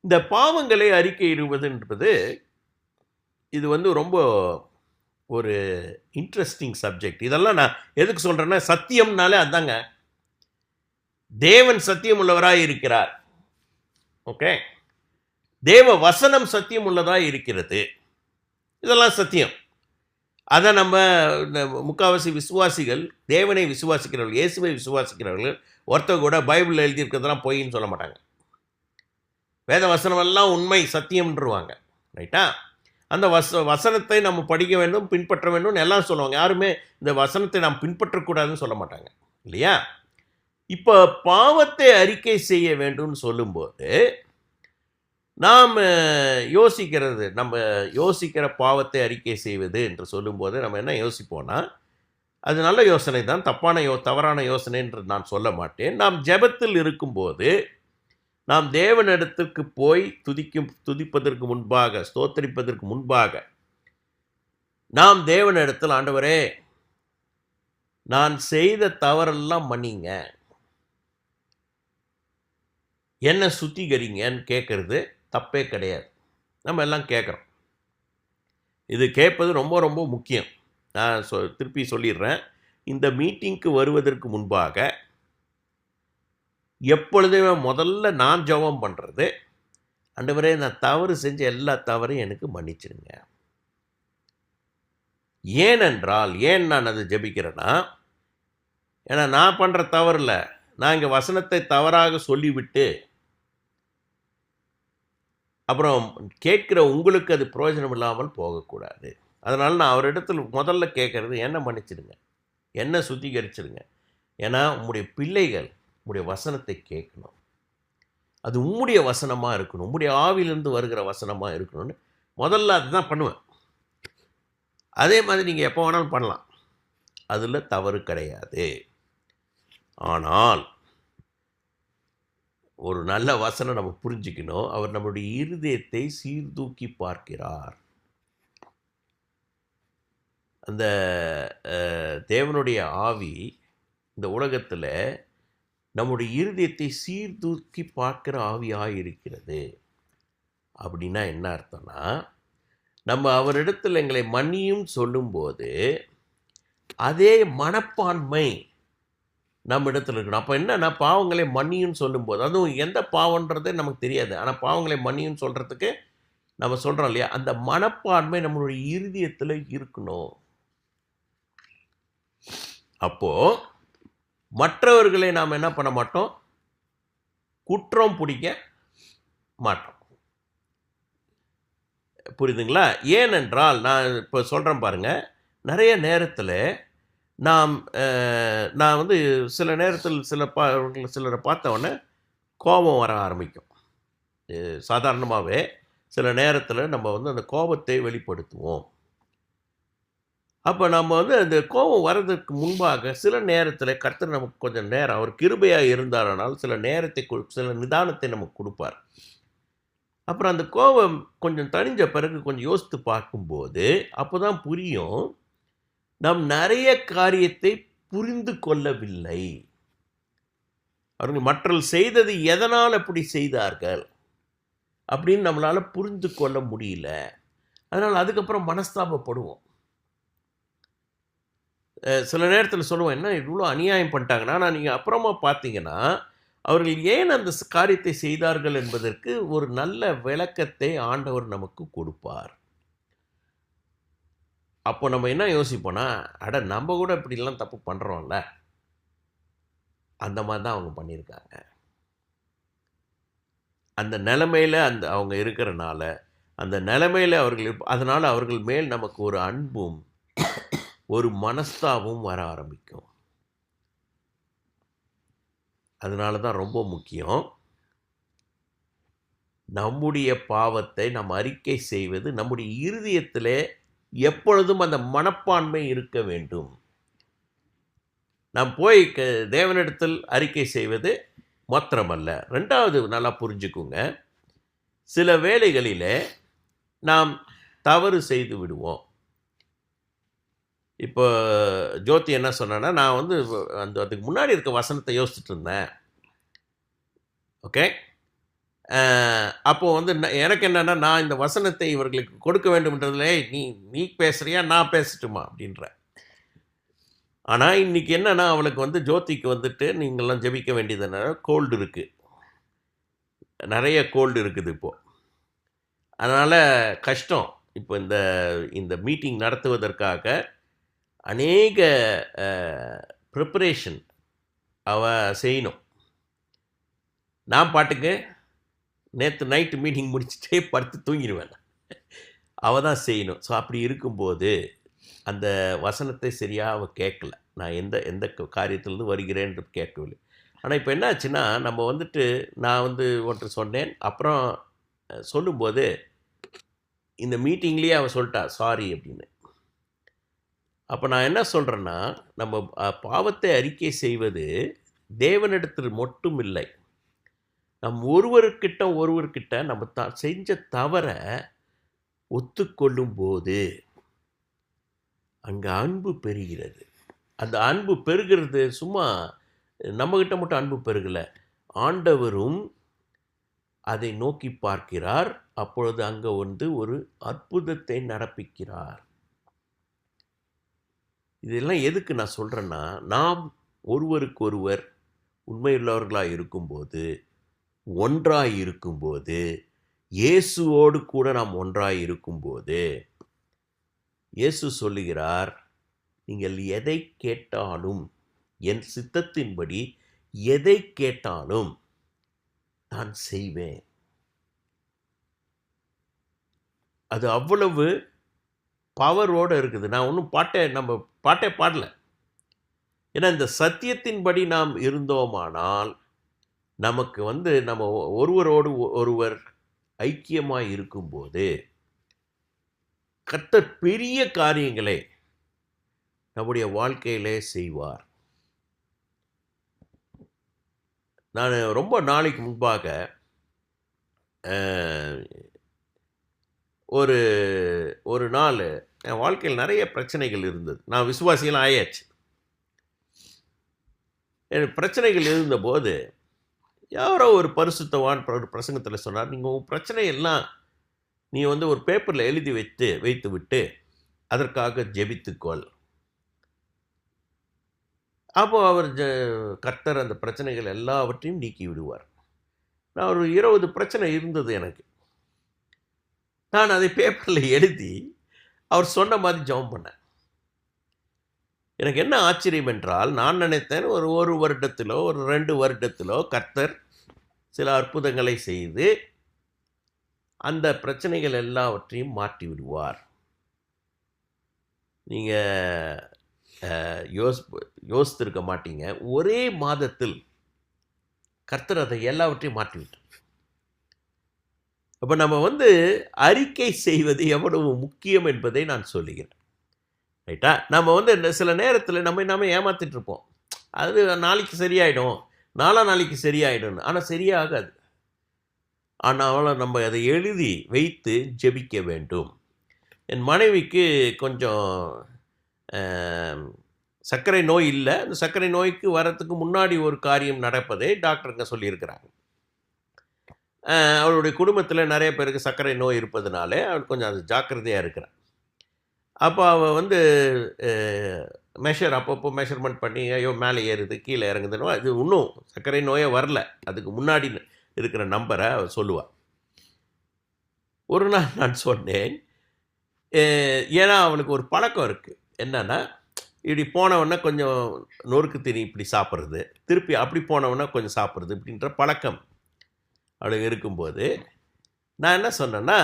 இந்த பாவங்களை அறிக்கையிடுவதுன்றது இது ரொம்ப ஒரு இன்ட்ரெஸ்டிங் சப்ஜெக்ட். இதெல்லாம் நான் எதுக்கு சொல்கிறேன்னா, சத்தியம்னாலே அதாங்க, தேவன் சத்தியம் உள்ளவராக இருக்கிறார். ஓகே, தேவ வசனம் சத்தியம் உள்ளதாக இருக்கிறது. இதெல்லாம் சத்தியம். அதை நம்ம முக்கால்வாசி விசுவாசிகள், தேவனை விசுவாசிக்கிறவர்கள், இயேசுவை விசுவாசிக்கிறவர்கள் ஒருத்தர் கூட பைபிளில் எழுதியிருக்கிறதெல்லாம் பொய்ன்னு சொல்ல மாட்டாங்க. வேத வசனமெல்லாம் உண்மை சத்தியம்ன்றுவாங்க. ரைட்டா? அந்த வசனத்தை நம்ம படிக்க வேண்டும், பின்பற்ற வேண்டும்னு எல்லாம் சொல்லுவாங்க. யாருமே இந்த வசனத்தை நாம் பின்பற்றக்கூடாதுன்னு சொல்ல மாட்டாங்க, இல்லையா? இப்போ பாவத்தை அறிக்கை செய்ய வேண்டும்னு சொல்லும்போது நாம் யோசிக்கிற பாவத்தை அறிக்கை செய்வது என்று சொல்லும்போது நம்ம என்ன யோசிப்போம்னா, அது நல்ல யோசனை தான், தவறான யோசனை என்று நான் சொல்ல மாட்டேன். நாம் ஜெபத்தில் இருக்கும்போது நாம் தேவனிடத்திற்கு போய் துதிப்பதற்கு முன்பாக, ஸ்தோத்தரிப்பதற்கு முன்பாக நாம் தேவனிடத்தில், ஆண்டவரே நான் செய்த தவறெல்லாம் மன்னிங்க, என்ன சுத்திகரிங்கன்னு கேட்கறது தப்பே கிடையாது. நம்ம எல்லாம் கேட்குறோம். இது கேட்பது ரொம்ப ரொம்ப முக்கியம். நான் திருப்பி சொல்லிடுறேன். இந்த மீட்டிங்க்கு வருவதற்கு முன்பாக எப்பொழுதுமே முதல்ல நான் ஜெபம் பண்ணுறது, ஆண்டவரே நான் தவறு செஞ்ச எல்லா தவறையும் எனக்கு மன்னிச்சிடுங்க. ஏன் நான் அதை ஜெபிக்கிறேன்னா, ஏன்னா நான் பண்ணுற தவறில்ல, நான் இங்கே வசனத்தை தவறாக சொல்லிவிட்டு அப்புறம் கேட்குற உங்களுக்கு அது பிரயோஜனம் இல்லாமல் போகக்கூடாது. அதனால் நான் அவரிடத்தில் முதல்ல கேட்குறது, என்ன மன்னிச்சிடுங்க, என்ன சுத்திகரிச்சிடுங்க. ஏன்னா உம்முடைய பிள்ளைகள் உம்முடைய வசனத்தை கேட்கணும். அது உம்முடைய வசனமாக இருக்கணும், உம்முடைய ஆவிலிருந்து வருகிற வசனமாக இருக்கணும்னு முதல்ல அதுதான் பண்ணுவேன். அதே மாதிரி நீங்கள் எப்போ வேணாலும் பண்ணலாம், அதில் தவறு கிடையாது. ஆனால் ஒரு நல்ல வசனம் நம்ம புரிஞ்சுக்கணும், அவர் நம்முடைய இருதயத்தை சீர்தூக்கி பார்க்கிறார். அந்த தேவனுடைய ஆவி இந்த உலகத்தில் நம்முடைய இருதயத்தை சீர்தூக்கி பார்க்கிற ஆவியாக இருக்கிறது. அப்படின்னா என்ன அர்த்தம்னா, நம்ம அவரிடத்தில் எங்களை மன்னியும் சொல்லும்போது அதே மனப்பான்மை நம்ம இடத்துல இருக்கணும். அப்போ என்னன்னா, பாவங்களை மன்னியும் சொல்லும்போது, அதுவும் எந்த பாவன்றதே நமக்கு தெரியாது, ஆனால் பாவங்களை மன்னியும் சொல்கிறதுக்கு நம்ம சொல்கிறோம் இல்லையா, அந்த மனப்பான்மை நம்மளுடைய இருதயத்தில் இருக்கணும். அப்போது மற்றவர்களை நாம் என்ன பண்ண மாட்டோம், குற்றம் பிடிக்க மாட்டோம். புரியுதுங்களா? ஏனென்றால் நான் இப்போ சொல்கிறேன் பாருங்கள், நிறைய நேரத்தில் நாம் நான் வந்து சில நேரத்தில் சிலரை பார்த்த உடனே கோபம் வர ஆரம்பிக்கும். சாதாரணமாகவே சில நேரத்தில் நம்ம வந்து அந்த கோபத்தை வெளிப்படுத்துவோம். அப்போ நம்ம வந்து அந்த கோபம் வர்றதுக்கு முன்பாக சில நேரத்தில் கர்த்தர் நமக்கு கொஞ்சம் நேரம், அவர் கிருபையாக இருந்தாரானால் சில நேரத்தை சில நிதானத்தை நமக்கு கொடுப்பார். அப்புறம் அந்த கோபம் கொஞ்சம் தணிஞ்ச பிறகு கொஞ்சம் யோசித்து பார்க்கும்போது அப்போ தான் புரியும், நாம் நிறைய காரியத்தை புரிந்து கொள்ளவில்லை. அவர்கள் மற்றவர்கள் செய்தது எதனால் அப்படி செய்தார்கள் அப்படின்னு நம்மளால் புரிந்து கொள்ள முடியல. அதனால் அதுக்கப்புறம் மனஸ்தாபப்படுவோம். சில நேரத்தில் சொல்லுவோம், என்ன இவ்வளோ அநியாயம் பண்ணிட்டாங்கன்னா, ஆனால் நீங்கள் அப்புறமா பார்த்தீங்கன்னா அவர்கள் ஏன் அந்த காரியத்தை செய்தார்கள் என்பதற்கு ஒரு நல்ல விளக்கத்தை ஆண்டவர் நமக்கு கொடுப்பார். அப்போ நம்ம என்ன யோசிப்போம்னா, அட நம்ம கூட இப்படிலாம் தப்பு பண்ணுறோம்ல, அந்த மாதிரி தான் அவங்க பண்ணியிருக்காங்க. அந்த நிலைமையில் அவங்க இருக்கிறனால, அந்த நிலைமையில் அதனால் அவர்கள் மேல் நமக்கு ஒரு அன்பும் ஒரு மனஸ்தாபமும் வர ஆரம்பிக்கும். அதனால தான் ரொம்ப முக்கியம், நம்முடைய பாவத்தை நாம் அறிக்கை செய்வது, நம்முடைய இருதயத்திலே எப்பொழுதும் அந்த மனப்பான்மை இருக்க வேண்டும். நாம் போய் தேவனிடத்தில் அறிக்கை செய்வது மாத்திரமல்ல, ரெண்டாவது நல்லா புரிஞ்சுக்குங்க, சில வேளைகளிலே நாம் தவறு செய்து விடுவோம். இப்போ ஜோதி என்ன சொன்னான்னா, நான் வந்து அதுக்கு முன்னாடி இருக்க வசனத்தை யோசிச்சுட்டு இருந்தேன். ஓகே, அப்போது வந்து எனக்கு என்னென்னா, நான் இந்த வசனத்தை இவர்களுக்கு கொடுக்க வேண்டும்ன்றதுல நீ பேசுகிறியா நான் பேசட்டுமா அப்படின்ற. ஆனால் இன்றைக்கி என்னென்னா, அவளுக்கு வந்து ஜோதிக்கு வந்துட்டு நீங்கள்லாம் ஜெபிக்க வேண்டியதுன்னா கோல்டு இருக்குது, நிறைய கோல்டு இருக்குது இப்போது. அதனால் கஷ்டம். இப்போ இந்த மீட்டிங் நடத்துவதற்காக அநேக ப்ரிப்பரேஷன் அவள் செய்யணும். நான் பாட்டுக்கு நேற்று நைட்டு மீட்டிங் முடிச்சுட்டே படுத்து தூங்கிடுவேன். அவள் தான் செய்யணும். ஸோ அப்படி இருக்கும்போது அந்த வசனத்தை சரியாக அவள் கேட்கல. நான் எந்த காரியத்திலேருந்து வருகிறேன்னு கேட்கவில்லை. ஆனால் இப்போ என்ன ஆச்சுன்னா, நம்ம வந்துட்டு நான் வந்து ஒன்று சொன்னேன், அப்புறம் சொல்லும்போது இந்த மீட்டிங்லேயே அவள் சொல்லிட்டா சாரி அப்படின்னு. அப்போ நான் என்ன சொல்கிறேன்னா, நம்ம பாவத்தை அறிக்கை செய்வது தேவனிடத்தில் மட்டும் இல்லை, நம் ஒருவர்கிட்ட நம்ம செஞ்ச தவற ஒத்துக்கொள்ளும் போது அங்கே அன்பு பெறுகிறது. அந்த அன்பு பெருகிறது சும்மா நம்மக்கிட்ட மட்டும் அன்பு பெருகலை, ஆண்டவரும் அதை நோக்கி பார்க்கிறார். அப்பொழுது அங்கே வந்து ஒரு அற்புதத்தை நடப்பிக்கிறார். இதெல்லாம் எதுக்கு நான் சொல்கிறேன்னா, நாம் ஒருவருக்கொருவர் உண்மையுள்ளவர்களாக இருக்கும்போது, ஒன்றாய் இருக்கும்போது, இயேசுவோடு கூட நாம் ஒன்றாய் இருக்கும்போது, இயேசு சொல்லுகிறார், நீங்கள் எதை கேட்டாலும் என் சித்தத்தின்படி எதை கேட்டாலும் நான் செய்வேன். அது அவ்வளவு பவரோடு இருக்குது. நான் ஒன்றும் பாட்டே பாடல. ஏன்னா இந்த சத்தியத்தின்படி நாம் இருந்தோமானால் நமக்கு வந்து நம்ம ஒருவரோடு ஒருவர் ஐக்கியமாக இருக்கும்போது கர்த்தர் பெரிய காரியங்களை நம்முடைய வாழ்க்கையிலே செய்வார். நான் ரொம்ப நாளைக்கு முன்பாக ஒரு நாள் என் வாழ்க்கையில் நிறைய பிரச்சனைகள் இருந்தது. நான் விசுவாசியெல்லாம் ஆயாச்சு. எனக்கு பிரச்சனைகள் இருந்தபோது யாரோ ஒரு பரிசுத்தவான் ஒரு பிரசங்கத்தில் சொன்னார், நீங்கள் உங்கள் பிரச்சனையெல்லாம் நீ வந்து ஒரு பேப்பரில் எழுதி வைத்து விட்டு அதற்காக ஜெபித்துக்கொள். அப்போ அவர் கர்த்தர் அந்த பிரச்சனைகள் எல்லாவற்றையும் நீக்கி விடுவார். நான் ஒரு 20 பிரச்சனை இருந்தது எனக்கு. நான் அதை பேப்பரில் எழுதி அவர் சொன்ன மாதிரி ஜெபம் பண்ணேன். எனக்கு என்ன ஆச்சரியம் என்றால், நான் நினைத்தேன் ஒரு வருடத்திலோ ஒரு 2 வருடத்திலோ கர்த்தர் சில அற்புதங்களை செய்து அந்த பிரச்சனைகள் எல்லாவற்றையும் மாற்றி விடுவார். நீங்கள் யோசித்திருக்க மாட்டீங்க, ஒரே மாதத்தில் கர்த்தர் அதை எல்லாவற்றையும் மாற்றிவிட்டார். அப்போ நம்ம அறிக்கை செய்வது எவ்வளவு முக்கியம் என்பதை நான் சொல்லுகிறேன். ரைட்டா? நம்ம சில நேரத்தில் நம்ம ஏமாத்திட்டு இருப்போம். அது நாளைக்கு சரியாயிடும், நாளைக்கு சரியாயிடும்னு. ஆனால் சரியாகாது. ஆனால் நம்ம அதை எழுதி வைத்து ஜெபிக்க வேண்டும். என் மனைவிக்கு கொஞ்சம் சர்க்கரை நோய் இல்லை. அந்த சர்க்கரை நோய்க்கு வரத்துக்கு முன்னாடி ஒரு காரியம் நடப்பதை டாக்டருங்க சொல்லியிருக்கிறாங்க. அவளுடைய குடும்பத்தில் நிறைய பேருக்கு சர்க்கரை நோய் இருப்பதுனால அவள் கொஞ்சம் அது ஜாக்கிரதையாக இருக்கிறான். அப்போ அவள் அப்பப்போ மெஷர்மெண்ட் பண்ணி, ஐயோ மேலே ஏறுது கீழே இறங்குதுன்னு, அது இன்னும் சர்க்கரை நோயே வரல, அதுக்கு முன்னாடி இருக்கிற நம்பரை அவள் சொல்லுவாள். ஒரு நாள் நான் சொன்னேன், ஏன்னா அவனுக்கு ஒரு பழக்கம் இருக்குது. என்னன்னா, இப்படி போனவொடனே கொஞ்சம் நொறுக்கு தீனி இப்படி சாப்பிட்றது, திருப்பி அப்படி போனவொடனே கொஞ்சம் சாப்பிட்றது, இப்படின்ற பழக்கம் அவளுக்கு இருக்கும்போது நான் என்ன சொன்னேன்னா,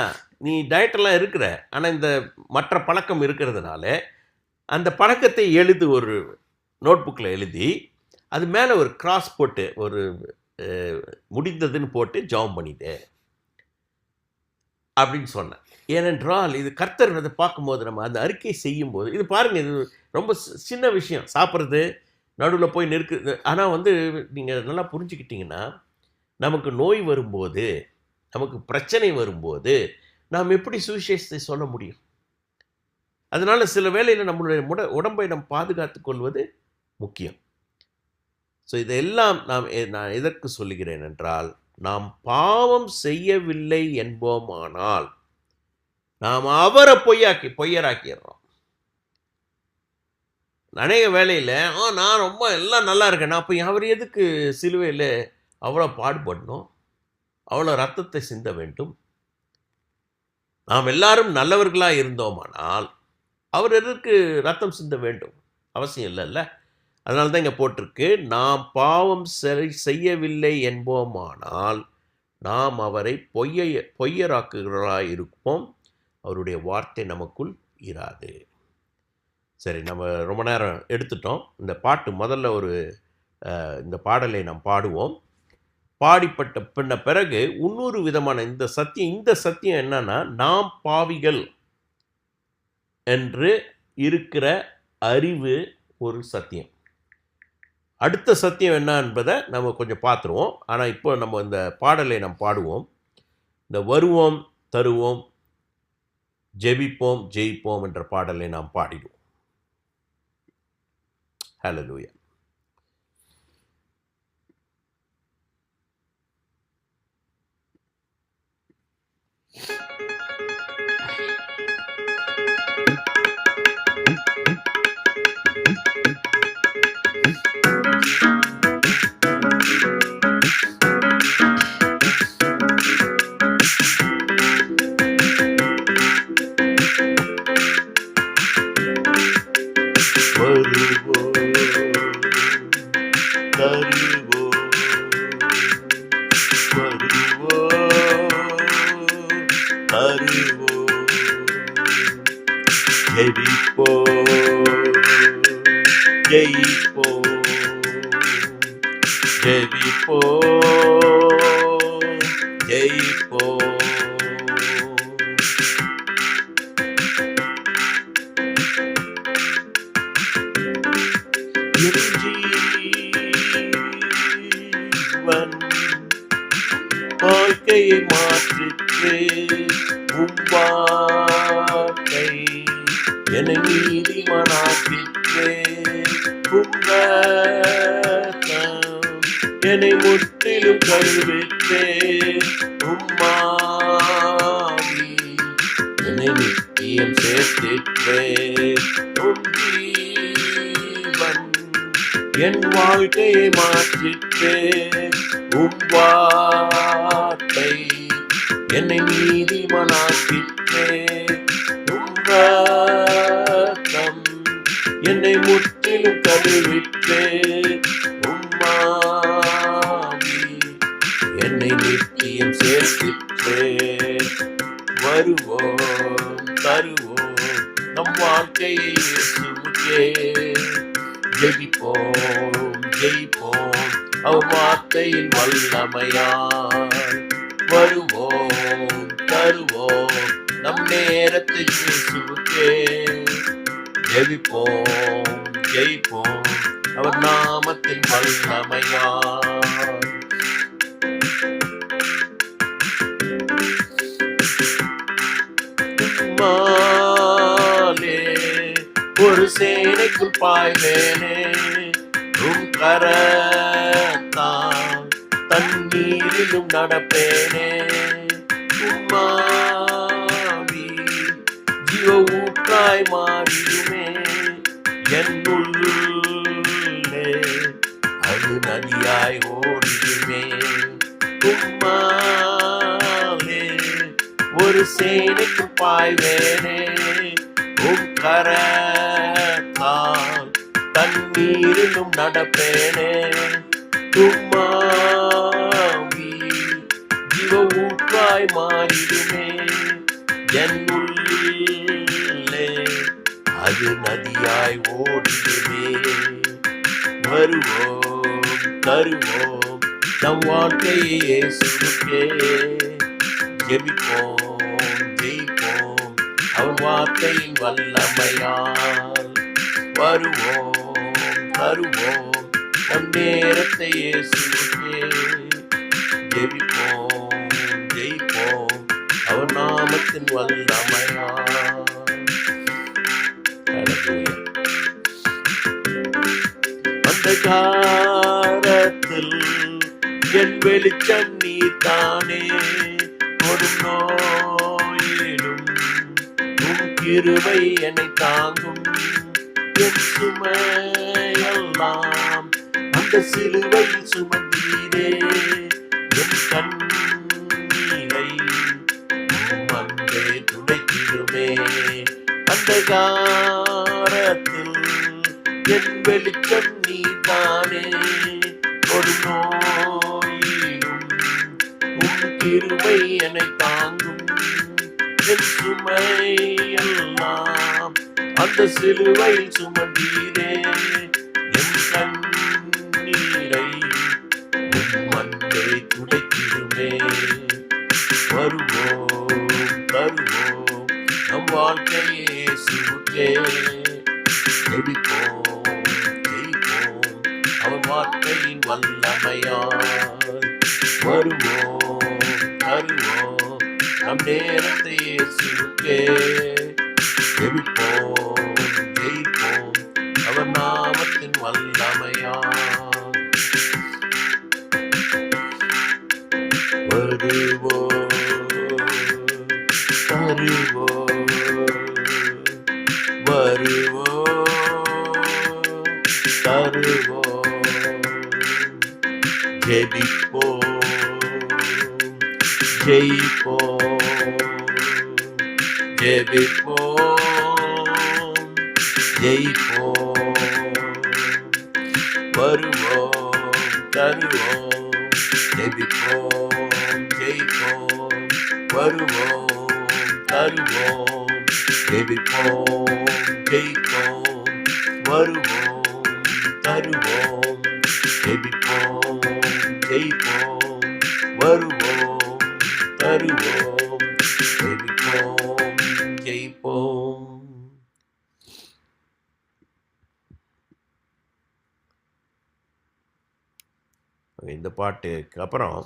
நீ டயட்டெல்லாம் இருக்கிற, ஆனால் இந்த மற்ற பழக்கம் இருக்கிறதுனால அந்த பழக்கத்தை எழுது, ஒரு நோட் புக்கில் எழுதி அது மேலே ஒரு கிராஸ் போட்டு, ஒரு முடிந்ததுன்னு போட்டு ஜெபம் பண்ணிட்டு அப்படின்னு சொன்னேன். ஏனென்றால் இது கர்த்தர் அதை பார்க்கும்போது, நம்ம அந்த அறிக்கை செய்யும்போது, இது பாருங்கள், இது ரொம்ப சின்ன விஷயம், சாப்பிட்றது நடுவில் போய் நிற்குது. ஆனால் நீங்கள் நல்லா புரிஞ்சுக்கிட்டிங்கன்னா, நமக்கு நோய் வரும்போது, நமக்கு பிரச்சனை வரும்போது நாம் எப்படி சுவிசேஷத்தை சொல்ல முடியும்? அதனால் சில வேளையில் நம்மளுடைய உடம்பை நாம் பாதுகாத்து கொள்வது முக்கியம். ஸோ இதெல்லாம் நான் எதற்கு சொல்லுகிறேன் என்றால், நாம் பாவம் செய்யவில்லை என்போமானால் நாம் அவரை பொய்யராக்கிடுறோம். அநேக வேளையில் நான் ரொம்ப எல்லாம் நல்லா இருக்கேன், அப்போ அவர் எதுக்கு சிலுவையில் அவ்வளோ பாடுபடணும், அவ்வளோ ரத்தத்தை சிந்த வேண்டும்? நாம் எல்லாரும் நல்லவர்களாக இருந்தோமானால் அவர் எதற்கு ரத்தம் சிந்த வேண்டும்? அவசியம் இல்லைல்ல. அதனால தான் இங்கே போட்டிருக்கு, நாம் பாவம் செய்யவில்லை என்போமானால் நாம் அவரை பொய்யராக்குகிறவர்களாக இருப்போம், அவருடைய வார்த்தை நமக்குள் இராது. சரி, நம்ம ரொம்ப நேரம் எடுத்துட்டோம். இந்த பாட்டு முதல்ல இந்த பாடலை நாம் பாடுவோம். பாடிப்பட்ட பிறகு இன்னொரு விதமான இந்த சத்தியம் என்னன்னா, நாம் பாவிகள் என்று இருக்கிற அறிவு ஒரு சத்தியம். அடுத்த சத்தியம் என்ன என்பதை நம்ம கொஞ்சம் பார்த்துருவோம். ஆனால் இப்போ நம்ம இந்த பாடலை நாம் பாடுவோம். இந்த வருவோம், தருவோம், ஜெபிப்போம், ஜெயிப்போம் என்ற பாடலை நாம் பாடிடுவோம். ஹல்லேலூயா. வாழ்க்கையை மாற்றிற்று உம்வார்த்தை, என்னை நீதிமானாக்கிற்று என்னை முற்றிலும் கழுவிற்று உம்மாவி, என்னை நித்தியம் சேர்த்திற்று ஜீவன், என் வாழ்க்கையை மாற்றிற்று உம்வார்த்தை, என்னை நீதிமானாக்கிற்று உம்ரத்தம், என்னை முற்றிலும் கழுவிற்று உம்மாவி, என்னை நித்தியம் சேர்த்திற்று வருவோம் தருவோம் நம் வாழ்க்கையை இயேசுவுக்கே. ஜெயிப்போம் அவர் வார்த்தையின் வல்லமையால். வருவோம் தருவோம் நம் நேரத்தை இயேசுவுக்கே. ஜெயிப்போம் அவர் நாமத்தின் வல்லமையால். ஒரு சேனைக்குள் பாய்வேனே, உம் கரத்தால் தண்ணீரிலும் நடப்பேனே. உம்மாவி ஜீவ ஊற்றாய் மாறிடுமே என் உள்ளே, அது நதியாய் ஓடிடுமே. உம்மாவே ஒரு சேனைக்கு பாய்வேனே, உம் கரத்தால் தண்ணீரிலும் நடப்பேனே. உம்மாவி ஜீவ ஊற்றாய் மாறிடுமே என் உள்ளே, அது நதியாய் ஓடிடுமே. வருவோம் தருவோம் நம் வாழ்க்கையை இயேசுவுக்கே. ஜெயிப்போம் அவர் வார்த்தையின் வல்லமையால். வருவோம் தருவோம் நம் நேரத்தை இயேசுவுக்கே. ஜெயிப்போம் அவர் நாமத்தின் வல்லமையால். அந்த காலத்தில் என் வெளிச்சம் நீ தானே, ஒரு நோயிலும் உன் கிருபை என்னை தாங்கும். என் சுமையெல்லாம் அந்த சிலுவையில் சுமந்தீரே, என் கண்ணீரை உம் அன்பே துடைத்திடுமே. அந்த காலத்தில் என் வெளிச்சம் நீ தானே, ஒரு நோயிலும் உன் கிருபை என்னை தாங்கும். என் சுமையெல்லாம் அந்த சிலுவையில் சுமந்தீரே, என் கண்ணீரை உம் அன்பே துடைத்திடுமே. வருவோம் தருவோம் நம் வாழ்க்கையை இயேசுவுக்கே. ஜெயிப்போம் அவர் வார்த்தையின் வல்லமையால். வருவோம் தருவோம் நம் நேரத்தை இயேசுவுக்கே. ஜெயிப்போம் அவர் நாமத்தின் வல்லமையால். வருவோம் தருவோம் தருவோம். ஜெயிப்போம் வருவோம் தருவோம். ஜெயிப்போம் வருவோம் தருவோம். ஜெயிப்போம் வருவோம் தருவோம். ஜெயிப்போம் வருவோம் தருவோம். ஜெயிப்போம். இந்த பாட்டுக்கு அப்புறம்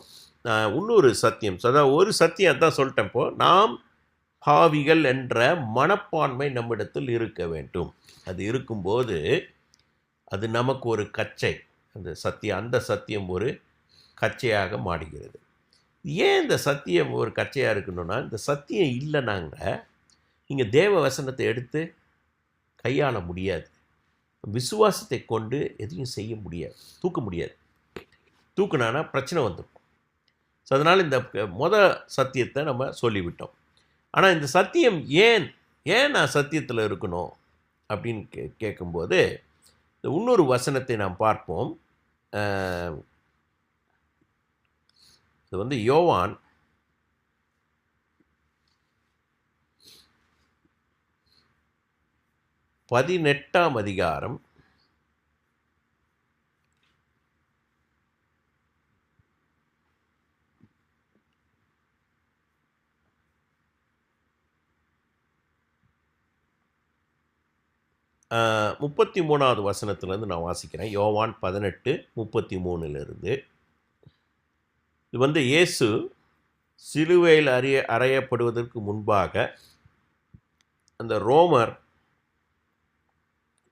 நான் இன்னொரு சத்தியம், அதாவது ஒரு சத்தியம் தான் சொல்லிட்டேன். இப்போ நாம் பாவிகள் என்ற மனப்பான்மை நம்மிடத்தில் இருக்க வேண்டும். அது இருக்கும்போது அது நமக்கு ஒரு கச்சை, அந்த சத்தியம் ஒரு கச்சையாக மாறுகிறது. ஏன் இந்த சத்தியம் ஒரு கச்சையாக இருக்கணும்னா, இந்த சத்தியம் இல்லைனாங்க நீங்கள் தேவ வசனத்தை எடுத்து கையாள முடியாது. விசுவாசத்தை கொண்டு எதையும் செய்ய முடியாது, தூக்க முடியாது. தூக்குனானா பிரச்சனை வந்துடும். ஸோ அதனால் இந்த சத்தியத்தை நம்ம சொல்லிவிட்டோம். ஆனால் இந்த சத்தியம் ஏன் நான் சத்தியத்தில் இருக்கணும் அப்படின்னு கேட்கும்போது இந்த இன்னொரு வசனத்தை நாம் பார்ப்போம். இது யோவான் 18ஆம் அதிகாரம் 33வது வசனத்திலேருந்து நான் வாசிக்கிறேன். யோவான் 18:33 இது வந்து இயேசு சிலுவையில் அறையப்படுவதற்கு முன்பாக அந்த ரோமர்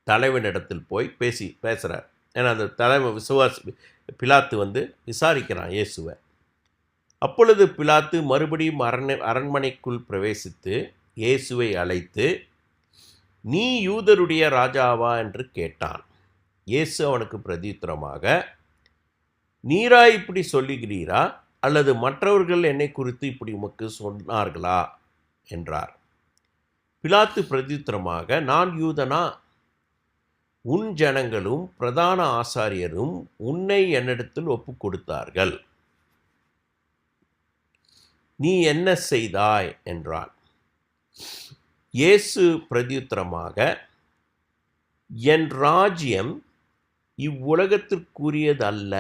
தலைவனிடத்தில் போய் பேசுகிறார். ஏன்னா அந்த தலைவன் பிலாத்து வந்து விசாரிக்கிறான் இயேசுவை. அப்பொழுது பிலாத்து மறுபடியும் அரண்மனைக்குள் பிரவேசித்து இயேசுவை அழைத்து, நீ யூதருடைய ராஜாவா என்று கேட்டான். இயேசு அவனுக்கு பிரதியுத்தரமாக, நீரா இப்படி சொல்லுகிறீரா, அல்லது மற்றவர்கள் என்னை குறித்து இப்படி உமக்கு சொன்னார்களா என்றார். பிலாத்து பிரதியுத்தரமாக, நான் யூதனா? உன் ஜனங்களும் பிரதான ஆசாரியரும் உன்னை என்னிடத்தில் ஒப்புக் கொடுத்தார்கள். நீ என்ன செய்தாய் என்றான். இயேசு பிரதியுத்தரமாக, என் ராஜ்யம் இவ்வுலகத்திற்குரியதல்ல.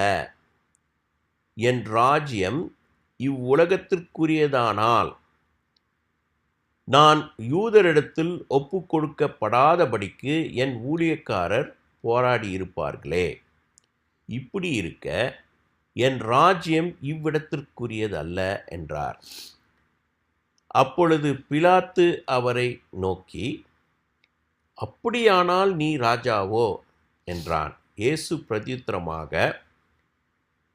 என் ராஜ்யம் இவ்வுலகத்திற்குரியதானால் நான் யூதரிடத்தில் ஒப்பு கொடுக்கப்படாதபடிக்கு என் ஊழியக்காரர் போராடி இருப்பார்களே. இப்படி இருக்க என் ராஜ்யம் இவ்விடத்திற்குரியதல்ல என்றார். அப்பொழுது பிலாத்து அவரை நோக்கி, அப்படியானால் நீ ராஜாவோ என்றான். இயேசு பிரதியுத்தரமாக,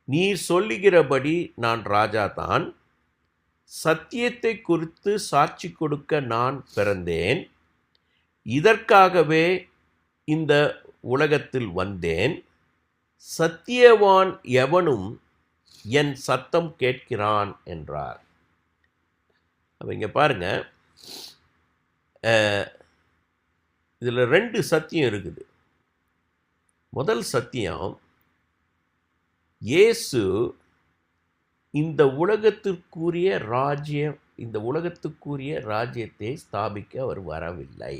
நீர் சொல்லுகிறபடி நான் ராஜாதான். சத்தியத்தை குறித்து சாட்சி கொடுக்க நான் பிறந்தேன். இதற்காகவே இந்த உலகத்தில் வந்தேன். சத்தியவான் எவனும் என் சத்தம் கேட்கிறான் என்றார். அப்போ இங்கே பாருங்கள், இதில் 2 சத்தியம் இருக்குது. முதல் சத்தியம், இயேசு இந்த உலகத்திற்குரிய ராஜ்யத்தை ஸ்தாபிக்க அவர் வரவில்லை.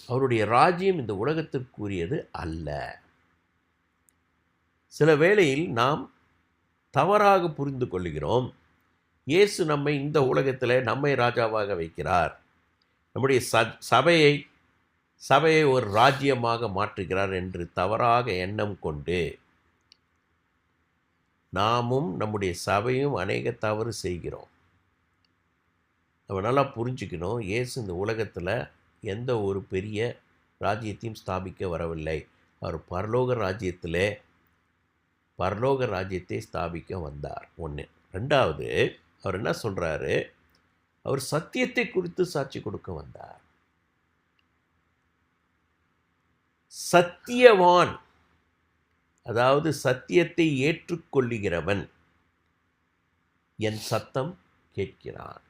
அவருடைய ராஜ்யம் இந்த உலகத்திற்குரியது அல்ல. சில வேளையில் நாம் தவறாக புரிந்து கொள்கிறோம். இயேசு நம்மை இந்த உலகத்தில் நம்மை ராஜாவாக வைக்கிறார், நம்முடைய சபையை ஒரு ராஜ்யமாக மாற்றுகிறார் என்று தவறாக எண்ணம் கொண்டு நாமும் நம்முடைய சபையும் அநேக தவறு செய்கிறோம். நம்ம நல்லா புரிஞ்சுக்கணும், இயேசு இந்த உலகத்தில் எந்த ஒரு பெரிய ராஜ்யத்தையும் ஸ்தாபிக்க வரவில்லை. அவர் பரலோக ராஜ்யத்தை ஸ்தாபிக்க வந்தார். 1. 2வது, அவர் என்ன சொல்கிறாரு, அவர் சத்தியத்தை குறித்து சாட்சி கொடுக்க வந்தார். சத்தியவான், அதாவது சத்தியத்தை ஏற்றுக்கொள்ளுகிறவன் என் சத்தம் கேட்கிறான்.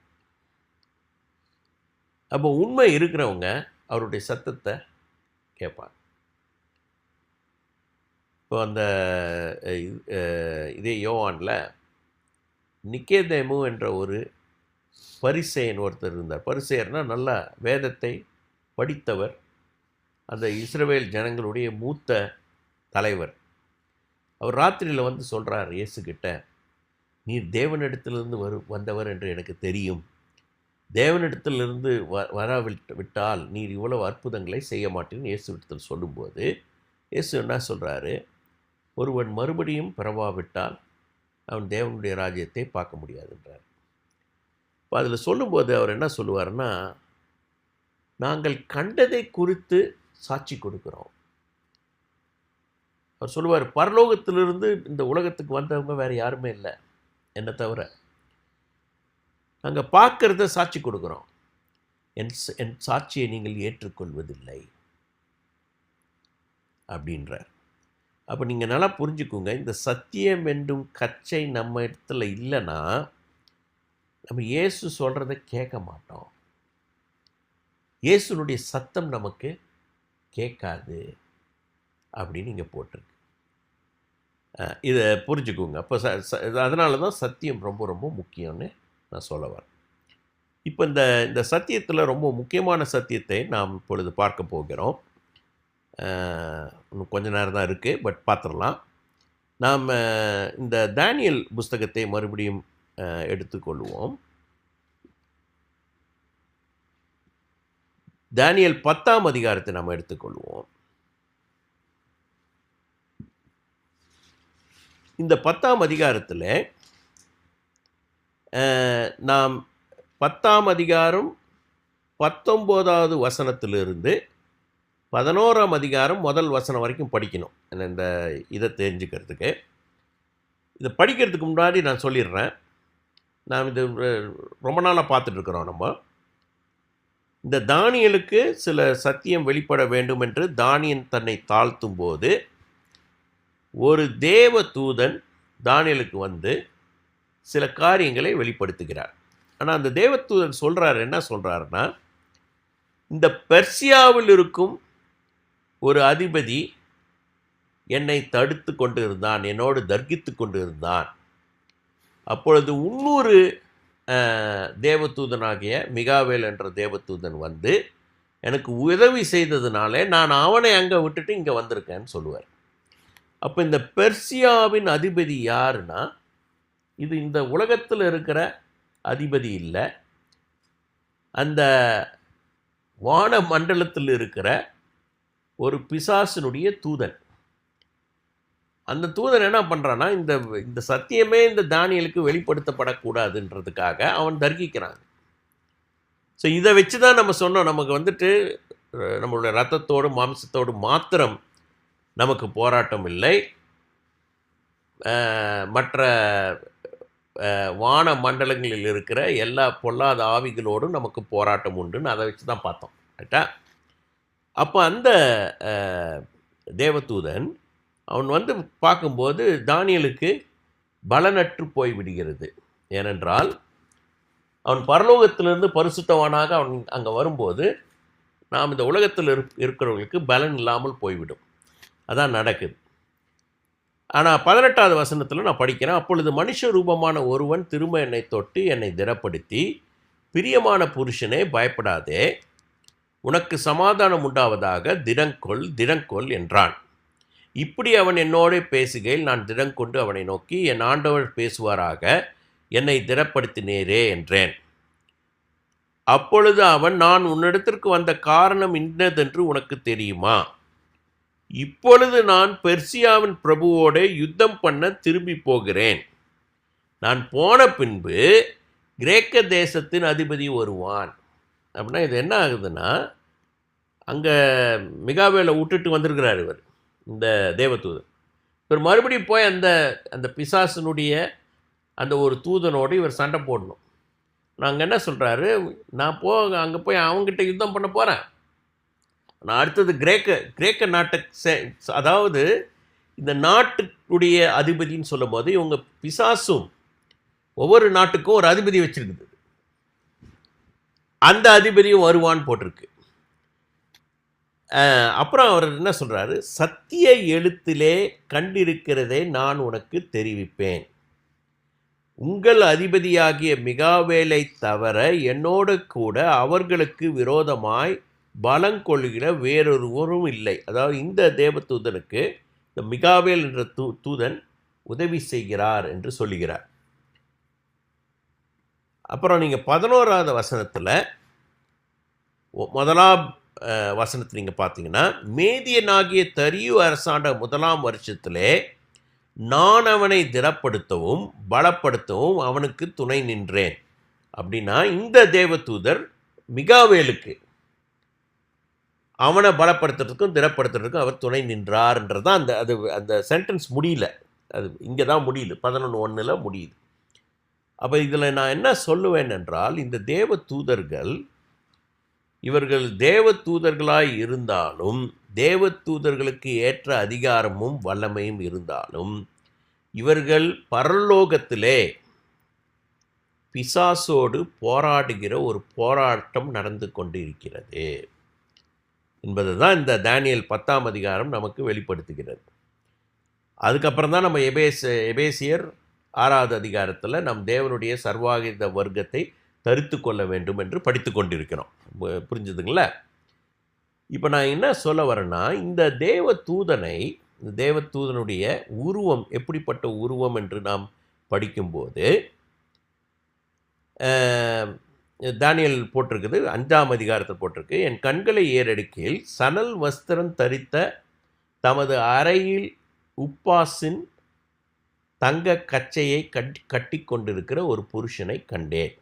அப்போ உண்மை இருக்கிறவங்க அவருடைய சத்தத்தை கேட்பாங்க. இப்போ அந்த இதே யோவானில் நிக்கேதேமு என்ற ஒரு பரிசேயன் ஒருத்தர் இருந்தார். பரிசேயர்னால் நல்லா வேதத்தை படித்தவர், அந்த இஸ்ரவேல் ஜனங்களுடைய மூத்த தலைவர். அவர் ராத்திரியில் வந்து சொல்கிறார் இயேசுக்கிட்ட, நீர் தேவனிடத்திலிருந்து வந்தவர் என்று எனக்கு தெரியும். தேவனிடத்திலிருந்து வராவிட்டால் நீர் இவ்வளவு அற்புதங்களை செய்ய மாட்டேன்னு இயேசுவிடத்தில் சொல்லும்போது இயேசு என்ன சொல்கிறாரு, ஒருவன் மறுபடியும் பிறவாவிட்டால் அவன் தேவனுடைய ராஜ்யத்தை பார்க்க முடியாதுன்றார். இப்போ அதில் சொல்லும்போது அவர் என்ன சொல்லுவார்னா, நாங்கள் கண்டதை குறித்து சாட்சி கொடுக்குறோம். அவர் சொல்லுவார், பரலோகத்திலிருந்து இந்த உலகத்துக்கு வந்தவங்க வேறு யாருமே இல்லை என்னை தவிர. நாங்கள் பார்க்குறத சாட்சி கொடுக்குறோம். என் சாட்சியை நீங்கள் ஏற்றுக்கொள்வதில்லை அப்படின்றார். அப்போ நீங்கள் நல்லா புரிஞ்சுக்குங்க, இந்த சத்தியம் என்றும் கச்சை நம்ம இடத்துல இல்லைன்னா நம்ம இயேசு சொல்கிறத கேட்க மாட்டோம். இயேசுனுடைய சத்தம் நமக்கு கேட்காது அப்படின்னு இங்கே போட்டிருக்கு. இதை புரிஞ்சுக்குங்க. அப்போ அதனால தான் சத்தியம் ரொம்ப ரொம்ப முக்கியம்னு நான் சொல்ல வரேன். இப்போ இந்த இந்த சத்தியத்தில் ரொம்ப முக்கியமான சத்தியத்தை நாம் இப்பொழுது பார்க்க போகிறோம். இன்னும் கொஞ்ச நேரம் தான் இருக்குது, பட் பார்த்துடலாம். நாம் இந்த தானியேல் புஸ்தகத்தை மறுபடியும் எடுத்துக்கொள்வோம். தானியேல் 10ஆம் அதிகாரத்தை நாம் எடுத்துக்கொள்வோம். இந்த 10ஆம் அதிகாரத்தில் நாம் 10ஆம் அதிகாரம் 19வது வசனத்திலிருந்து 11ஆம் அதிகாரம் முதல் வசனம் வரைக்கும் படிக்கணும். இந்த இதை தெரிஞ்சுக்கிறதுக்கு. இதை படிக்கிறதுக்கு முன்னாடி நான் சொல்லிடுறேன், நாம் இது ரொம்ப நாளாக பார்த்துட்ருக்குறோம். நம்ம இந்த தானியேலுக்கு சில சத்தியம் வெளிப்பட வேண்டும் என்று தானியேல் தன்னை தாழ்த்தும் போது ஒரு தேவ தூதன் தானியேலுக்கு வந்து சில காரியங்களை வெளிப்படுத்துகிறார். ஆனால் அந்த தேவதூதன் சொல்கிறார், என்ன சொல்கிறாருன்னா, இந்த பெர்சியாவில் இருக்கும் ஒரு அதிபதி என்னை தடுத்து கொண்டு இருந்தான், என்னோடு தர்கித்து கொண்டு இருந்தான். அப்பொழுது இன்னொரு தேவதூதனாகிய மிகாவேல் என்ற தேவதூதன் வந்து எனக்கு உதவி செய்ததுனாலே நான் அவனை அங்கே விட்டுட்டு இங்கே வந்திருக்கேன்னு சொல்லுவார். அப்போ இந்த பெர்சியாவின் அதிபதி யாருன்னா, இது இந்த உலகத்தில் இருக்கிற அதிபதி இல்லை, அந்த வான மண்டலத்தில் இருக்கிற ஒரு பிசாசினுடைய தூதன். அந்த தூதன் என்ன பண்ணுறான்னா, இந்த இந்த சத்தியமே இந்த தானியேலுக்கு வெளிப்படுத்தப்படக்கூடாதுன்றதுக்காக அவன் தர்கிக்கிறான். ஸோ இதை வச்சு தான் நம்ம சொன்னோம், நமக்கு வந்துட்டு நம்மளுடைய ரத்தத்தோடு மாம்சத்தோடு மாத்திரம் நமக்கு போராட்டம் இல்லை, மற்ற வான மண்டலங்களில் இருக்கிற எல்லா பொல்லாத ஆவிகளோடும் நமக்கு போராட்டம் உண்டுன்னு அதை வச்சு தான் பார்த்தோம். ரைட்டா? அப்போ அந்த தேவதூதன் அவன் வந்து பார்க்கும்போது தானியேலுக்கு பலனற்று போய் விடுகிறது. ஏனென்றால் அவன் பரலோகத்திலிருந்து பரிசுத்தவானாக அவன் அங்கே வரும்போது நாம் இந்த உலகத்தில் இருக்கிறவர்களுக்கு பலன் இல்லாமல் போய்விடும். அதான் நடக்குது. ஆனால் 18வது வசனத்தில் நான் படிக்கிறேன், அப்பொழுது மனுஷ ரூபமான ஒருவன் திரும்ப என்னை தொட்டு என்னை திடப்படுத்தி, பிரியமான புருஷனே பயப்படாதே, உனக்கு சமாதானம் உண்டாவதாக, திடங்கொள் என்றான். இப்படி அவன் என்னோடு பேசுகையில் நான் திடங்கொண்டு அவனை நோக்கி, என் ஆண்டவர் பேசுவாராக, என்னை திடப்படுத்தினேரே என்றேன். அப்பொழுது அவன், நான் உன்னிடத்திற்கு வந்த காரணம் இன்னதென்று உனக்கு தெரியுமா? இப்பொழுது நான் பெர்சியாவின் பிரபுவோடு யுத்தம் பண்ண திரும்பி போகிறேன். நான் போன பின்பு கிரேக்க தேசத்தின் அதிபதி வருவான். அப்படின்னா இது என்ன ஆகுதுன்னா, அங்கே மிகாவேலை விட்டுட்டு வந்திருக்கிறார் இவர், இந்த தேவதூதன். இவர் மறுபடியும் போய் அந்த பிசாசனுடைய அந்த ஒரு தூதனோடு இவர் சண்டை போடணும். நாங்கள் என்ன சொல்கிறாரு, நான் அங்கே போய் அவங்ககிட்ட யுத்தம் பண்ண போகிறேன். நான் அடுத்தது கிரேக்க நாட்டை அதாவது இந்த நாட்டுடைய அதிபதின்னு சொல்லும் போது இவங்க பிசாசும் ஒவ்வொரு நாட்டுக்கும் ஒரு அதிபதி வச்சிருக்குது. அந்த அதிபதியும் வருவான்னு போட்டிருக்கு. அப்புறம் அவர் என்ன சொல்கிறாரு, சத்திய எழுத்திலே கண்டிருக்கிறதை நான் உனக்கு தெரிவிப்பேன். உங்கள் அதிபதியாகிய மிகாவேலை தவிர என்னோடு கூட அவர்களுக்கு விரோதமாய் பலங்கொள்கிற வேறொருவரும் இல்லை. அதாவது இந்த தேவதூதனுக்கு இந்த மிகாவேல் என்ற தூதன் உதவி செய்கிறார் என்று சொல்லுகிறார். அப்புறம் நீங்கள் 11வது வசனத்தில் முதலாம் வசனத்தை நீங்கள் பார்த்தீங்கன்னா, மேதியனாகிய தரியு அரசாண்ட 1ஆம் வருஷத்திலே நான் அவனை திடப்படுத்தவும் பலப்படுத்தவும் அவனுக்கு துணை நின்றேன். அப்படின்னா இந்த தேவதூதர் மிகாவேலுக்கு அவனை பலப்படுத்துறதுக்கும் திடப்படுத்துறதுக்கும் அவர் துணை நின்றார்ன்றது தான் அந்த சென்டென்ஸ் முடியல. அது இங்கே தான் முடியுது, 11:1 முடியுது. அப்போ இதில் நான் என்ன சொல்லுவேன் என்றால், இந்த தேவ தூதர்கள் இவர்கள் தேவ தூதர்களாய் இருந்தாலும், தேவ தூதர்களுக்கு ஏற்ற அதிகாரமும் வல்லமையும் இருந்தாலும், இவர்கள் பரலோகத்திலே பிசாசோடு போராடுகிற ஒரு போராட்டம் நடந்து கொண்டு இருக்கிறது என்பது தான் இந்த தானியேல் 10ஆம் அதிகாரம் நமக்கு வெளிப்படுத்துகிறது. அதுக்கப்புறம் தான் நம்ம எபேசியர் 6வது அதிகாரத்தில் நம் தேவனுடைய சர்வாயுத வர்க்கத்தை தரித்து கொள்ள வேண்டும் என்று படித்து கொண்டிருக்கிறோம். புரிஞ்சுதுங்களா? இப்போ நான் என்ன சொல்ல வரேன்னா, இந்த தேவதூதனுடைய உருவம் எப்படிப்பட்ட உருவம் என்று நாம் படிக்கும்போது, தானியேல் போட்டிருக்குது, 5ஆம் அதிகாரத்தில் போட்டிருக்கு, என் கண்களை ஏறெடுக்கையில் சணல் வஸ்திரம் தரித்த தமது அறையில் உப்பாசின் தங்க கச்சையை கட்டி கொண்டிருக்கிற ஒரு புருஷனை கண்டேன்.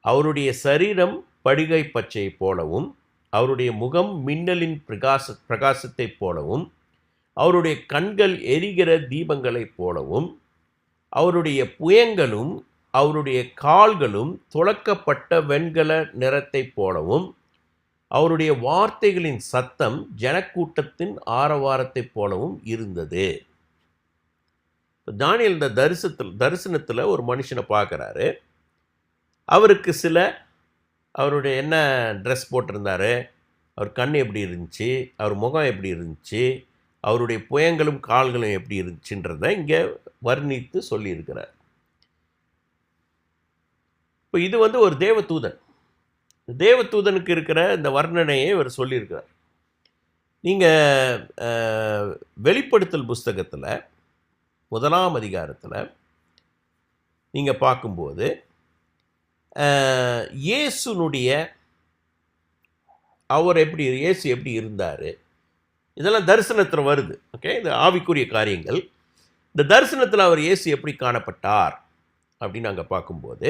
அவருடைய சரீரம் படிகை பச்சை போலவும், அவருடைய முகம் மின்னலின் பிரகாசத்தைப் போலவும், அவருடைய கண்கள் எரிகிற தீபங்களைப் போலவும், அவருடைய புயங்களும் அவருடைய கால்களும் துளக்கப்பட்ட வெண்கல நிறத்தைப் போலவும், அவருடைய வார்த்தைகளின் சத்தம் ஜனக்கூட்டத்தின் ஆரவாரத்தைப் போலவும் இருந்தது. தானியேல் இந்த தரிசனத்தில் ஒரு மனுஷனை பார்க்குறாரு. அவருக்கு அவருடைய என்ன ட்ரெஸ் போட்டிருந்தார், அவர் கண் எப்படி இருந்துச்சு, அவர் முகம் எப்படி இருந்துச்சு, அவருடைய புயங்களும் கால்களும் எப்படி இருந்துச்சுன்றதை இங்கே வர்ணித்து சொல்லியிருக்கிறார். இப்போ இது ஒரு தேவதூதனுக்கு இருக்கிற இந்த வர்ணனையை இவர் சொல்லியிருக்கிறார். நீங்கள் வெளிப்படுத்தல் புஸ்தகத்தில் 1ஆம் அதிகாரத்தில் நீங்கள் பார்க்கும்போது இயேசு எப்படி இருந்தார், இதெல்லாம் தரிசனத்தில் வருது. ஓகே, இது ஆவிக்குரிய காரியங்கள். இந்த தரிசனத்தில் அவர் இயேசு எப்படி காணப்பட்டார் அப்படின்னு நாங்கள் பார்க்கும்போது,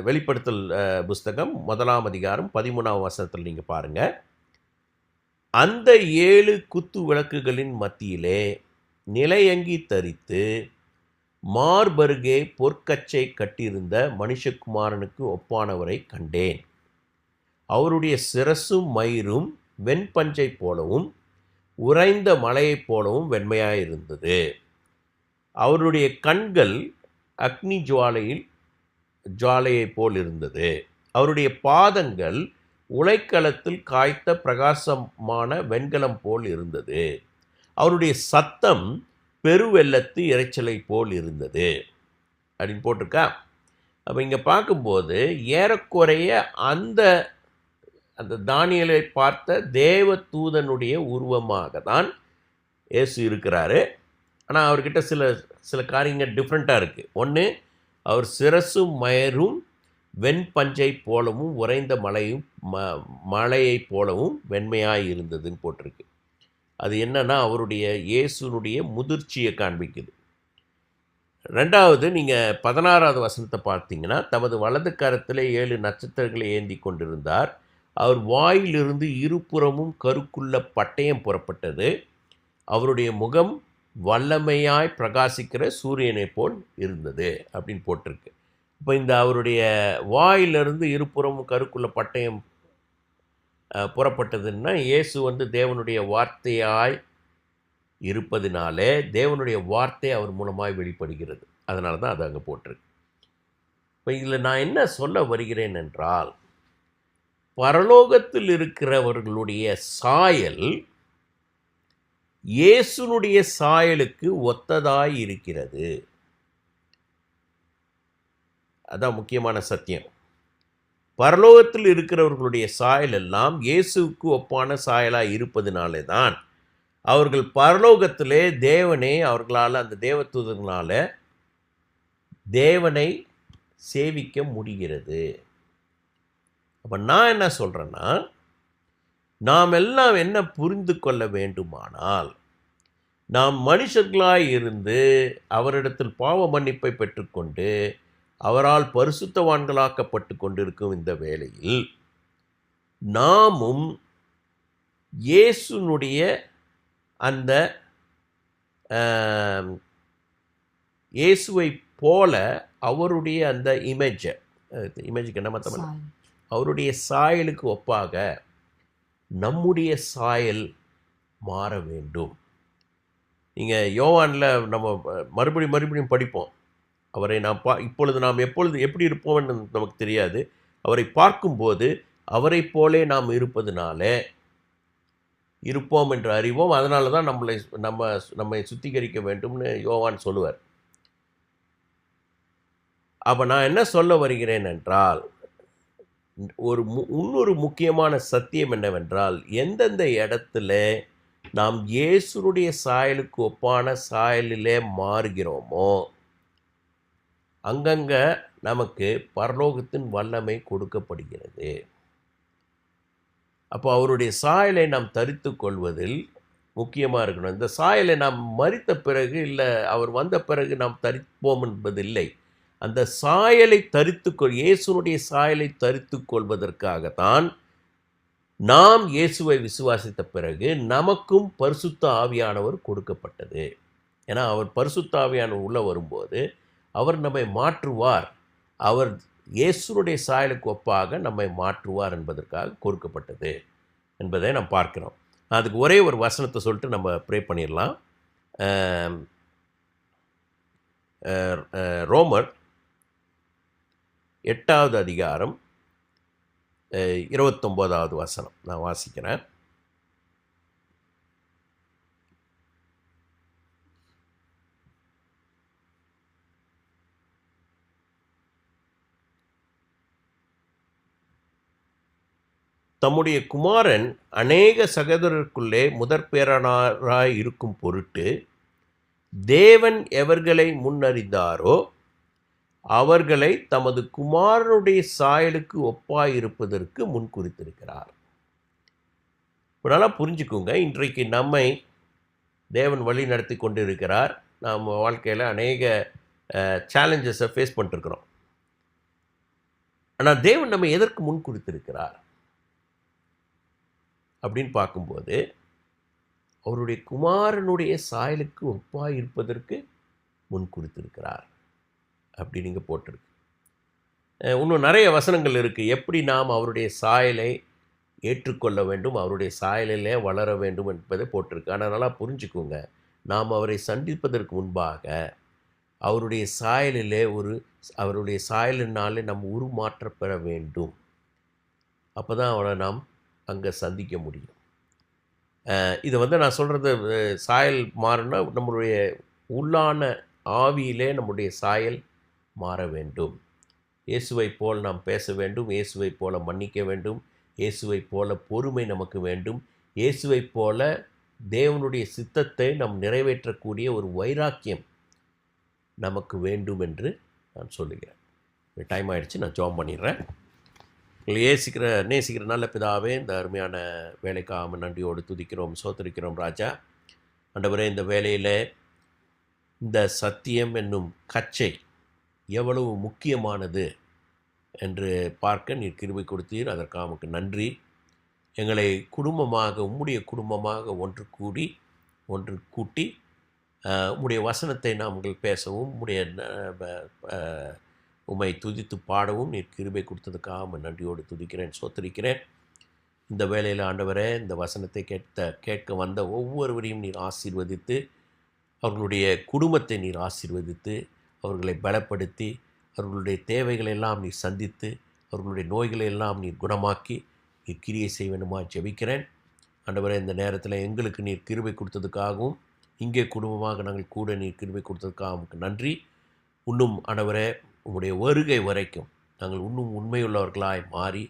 வெளிப்படுத்தல் புஸ்தகம் 1ஆம் அதிகாரம் 13ஆம் வசனத்தில் நீங்கள் பாருங்கள். அந்த 7 குத்து விளக்குகளின் மத்தியிலே நிலையங்கி தரித்து மார்பருகே பொற்கச்சை கட்டியிருந்த மனுஷகுமாரனுக்கு ஒப்பானவரை கண்டேன். அவருடைய சிரசும் மயிரும் வெண்பஞ்சை போலவும் உறைந்த மலையைப் போலவும் வெண்மையாயிருந்தது. அவருடைய கண்கள் அக்னி ஜுவாலையைப் போல் இருந்தது. அவருடைய பாதங்கள் உலைக்களத்தில் காய்த்த பிரகாசமான வெண்கலம் போல் இருந்தது. அவருடைய சத்தம் பெருவெள்ளத்து இரைச்சலை போல் இருந்தது அப்படின்னு போட்டிருக்கா. அப்போ இங்கே பார்க்கும்போது ஏறக்குறைய அந்த தானியேலை பார்த்த தேவதூதனுடைய உருவமாக தான் இயேசு இருக்கிறாரு. ஆனால் அவர்கிட்ட சில காரியங்கள் டிஃப்ரெண்ட்டாக இருக்குது. ஒன்று, அவர் சிரசும் மயரும் வெண்பஞ்சை போலவும் உறைந்த மலையைப் போலவும் வெண்மையாக இருந்ததுன்னு போட்டிருக்கு. அது என்னன்னா அவருடைய இயேசுனுடைய முதிர்ச்சியை காண்பிக்குது. 2வது, நீங்கள் 16வது வசனத்தை பார்த்தீங்கன்னா, தமது வலது கரத்தில் 7 நட்சத்திரங்களை ஏந்தி கொண்டிருந்தார். அவர் வாயிலிருந்து இருபுறமும் கருக்குள்ள பட்டயம் புறப்பட்டது. அவருடைய முகம் வல்லமையாய் பிரகாசிக்கிற சூரியனை போல் இருந்தது அப்படின்னு போட்டிருக்கு. இப்போ இந்த அவருடைய வாயிலிருந்து இருபுறமும் கருக்குள்ள பட்டயம் புறப்பட்டதுன்னா, இயேசு தேவனுடைய வார்த்தையாய் இருப்பதினாலே தேவனுடைய வார்த்தை அவர் மூலமாய் வெளிப்படுகிறது. அதனால தான் அது அங்கே போட்டிருக்கு. இப்போ இதில் நான் என்ன சொல்ல வருகிறேன் என்றால், பரலோகத்தில் இருக்கிறவர்களுடைய சாயல் இயேசுனுடைய சாயலுக்கு ஒத்ததாய் இருக்கிறது. அதான் முக்கியமான சத்தியம். பரலோகத்தில் இருக்கிறவர்களுடைய சாயல் எல்லாம் இயேசுவுக்கு ஒப்பான சாயலாக இருப்பதினாலே தான் அவர்கள் பரலோகத்திலே அவர்களால் அந்த தேவதூதர்களால் தேவனை சேவிக்க முடிகிறது. அப்போ நான் என்ன சொல்கிறேன்னா, நாம் எல்லாம் என்ன புரிந்து கொள்ள வேண்டுமானால், நாம் மனுஷர்களாய் இருந்து அவரிடத்தில் பாவ மன்னிப்பை பெற்றுக்கொண்டு அவரால் பரிசுத்தவான்களாக்கப்பட்டு கொண்டிருக்கும் இந்த வேளையில் நாமும் இயேசுனுடைய அந்த இயேசுவை போல அவருடைய அந்த இமேஜுக்கு என்ன மற்ற அவருடைய சாயலுக்கு ஒப்பாக நம்முடைய சாயல் மாற வேண்டும். நீங்கள் யோவானில் நம்ம மறுபடியும் படிப்போம். அவரை இப்பொழுது நாம் எப்படி இருப்போம்னு நமக்கு தெரியாது. அவரை பார்க்கும்போது அவரை போலே நாம் இருப்போம் என்று அறிவோம். அதனால தான் நம்மை சுத்திகரிக்க வேண்டும்னு யோவான் சொல்லுவார். அப்போ நான் என்ன சொல்ல வருகிறேன் என்றால், இன்னொரு முக்கியமான சத்தியம் என்னவென்றால், எந்தெந்த இடத்துல நாம் இயேசுனுடைய சாயலுக்கு ஒப்பான சாயலிலே மாறுகிறோமோ, அங்கங்க நமக்கு பரலோகத்தின் வல்லமை கொடுக்கப்படுகிறது. அப்போ அவருடைய சாயலை நாம் தரித்து கொள்வதில் முக்கியமாக இருக்கணும். இந்த சாயலை நாம் மரித்த பிறகு, இல்லை அவர் வந்த பிறகு நாம் தரிப்போம் என்பதில்லை. அந்த சாயலை இயேசுனுடைய சாயலை தரித்து கொள்வதற்காகத்தான் நாம் இயேசுவை விசுவாசித்த பிறகு நமக்கும் பரிசுத்த ஆவியானவர் கொடுக்கப்பட்டது. ஏன்னா அவர் பரிசுத்த ஆவியானவர் உள்ள வரும்போது அவர் நம்மை மாற்றுவார். அவர் இயேசுனுடைய சாயலுக்கு ஒப்பாக நம்மை மாற்றுவார் என்பதற்காக கொடுக்கப்பட்டது என்பதை நாம் பார்க்கிறோம். அதுக்கு ஒரே ஒரு வசனத்தை சொல்லிட்டு நம்ம ப்ரே பண்ணிடலாம். ரோமர் 8வது அதிகாரம் 29வது வசனம் நான் வாசிக்கிறேன். தம்முடைய குமாரன் அநேக சகோதரருக்குள்ளே முதற்பேரனாராய் இருக்கும் பொருட்டு தேவன் எவர்களை முன்னறிந்தாரோ அவர்களை தமது குமாரனுடைய சாயலுக்கு ஒப்பாயிருப்பதற்கு முன்குறித்திருக்கிறார். நல்லா புரிஞ்சுக்குங்க, இன்றைக்கு நம்மை தேவன் வழி நடத்தி கொண்டு இருக்கிறார். நம்ம வாழ்க்கையில் அநேக சேலஞ்சஸை ஃபேஸ் பண்ணிட்டுருக்கிறோம். ஆனால் தேவன் நம்ம எதற்கு முன்குறித்திருக்கிறார் அப்படின்னு பார்க்கும்போது, அவருடைய குமாரனுடைய சாயலுக்கு ஒப்பாய் இருப்பதற்கு முன்குறித்திருக்கிறார் அப்படி நீங்கள் போட்டிருக்கு. இன்னும் நிறைய வசனங்கள் இருக்குது, எப்படி நாம் அவருடைய சாயலை ஏற்றுக்கொள்ள வேண்டும், அவருடைய சாயலிலே வளர வேண்டும் என்பதை போட்டிருக்கு. ஆனால் நல்லா புரிஞ்சுக்குங்க, நாம் அவரை சந்திப்பதற்கு முன்பாக அவருடைய சாயலிலே அவருடைய சாயலினாலே நம்ம உருமாற்ற பெற வேண்டும். அப்போ தான் அவரை நாம் அங்கே சந்திக்க முடியும். இதை நான் சொல்கிறது, சாயல் மாறினா நம்முடைய உள்ளான ஆவியிலே நம்முடைய சாயல் மாற வேண்டும். இயேசுவை போல் நாம் பேச வேண்டும், இயேசுவை போல மன்னிக்க வேண்டும், இயேசுவை போல பொறுமை நமக்கு வேண்டும், இயேசுவை போல தேவனுடைய சித்தத்தை நாம் நிறைவேற்றக்கூடிய ஒரு வைராக்கியம் நமக்கு வேண்டும் என்று நான் சொல்லுகிறேன். டைம் ஆகிடுச்சு, நான் ஜாம் பண்ணிடுறேன். உங்களை நேசிக்கிற நல்ல பிதாவே, இந்த அருமையான வேலைக்காக நன்றியோடு துதிக்கிறோம், சோத்தரிக்கிறோம் ராஜா. ஆண்டவரே, இந்த வேலையில் இந்த சத்தியம் என்னும் கச்சை எவ்வளவு முக்கியமானது என்று பார்க்க நீர் கிருபை கொடுத்தீர். அதற்காக உமக்கு நன்றி. எங்களை குடும்பமாக, உம்முடைய குடும்பமாக ஒன்று கூட்டி உம்முடைய வசனத்தை நாங்கள் பேசவும், உம்மை துதித்து பாடவும் நீர் கிருபை கொடுத்ததுக்காக நன்றியோடு துதிக்கிறேன், சோத்தரிக்கிறேன். இந்த வேளையில் ஆண்டவரே, இந்த வசனத்தை கேட்க வந்த ஒவ்வொருவரையும் நீர் ஆசீர்வதித்து, அவர்களுடைய குடும்பத்தை நீர் ஆசீர்வதித்து, அவர்களை பலப்படுத்தி, அவர்களுடைய தேவைகளெல்லாம் நீர் சந்தித்து, அவர்களுடைய நோய்களை எல்லாம் நீர் குணமாக்கி நீர் கிரியை செய்ய வேண்டுமா ஜெபிக்கிறேன். ஆண்டவரே, இந்த நேரத்தில் எங்களுக்கு நீர் கிருபை கொடுத்ததுக்காகவும், இங்கே குடும்பமாக நாங்கள் கூட நீர் கிருபை கொடுத்ததுக்காக நன்றி. இன்னும் ஆண்டவரே, உம்முடைய வருகை வரைக்கும் நாங்கள் இன்னும் உண்மையுள்ளவர்களாய் மாறி,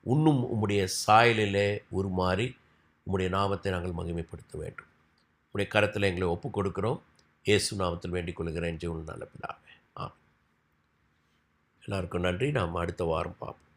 இன்னும் உம்முடைய சாயலிலே உருமாறி உம்முடைய நாமத்தை நாங்கள் மகிமைப்படுத்த வேண்டும். உம்முடைய கரத்தில் எங்களை ஒப்புக் கொடுக்கிறோம். இயேசு நாமத்தில் வேண்டிக் கொள்கிறேன், ஜீவன் நல்ல பிதாவே. எல்லாருக்கும் நன்றி. நாம் அடுத்த வாரம் பார்ப்போம்.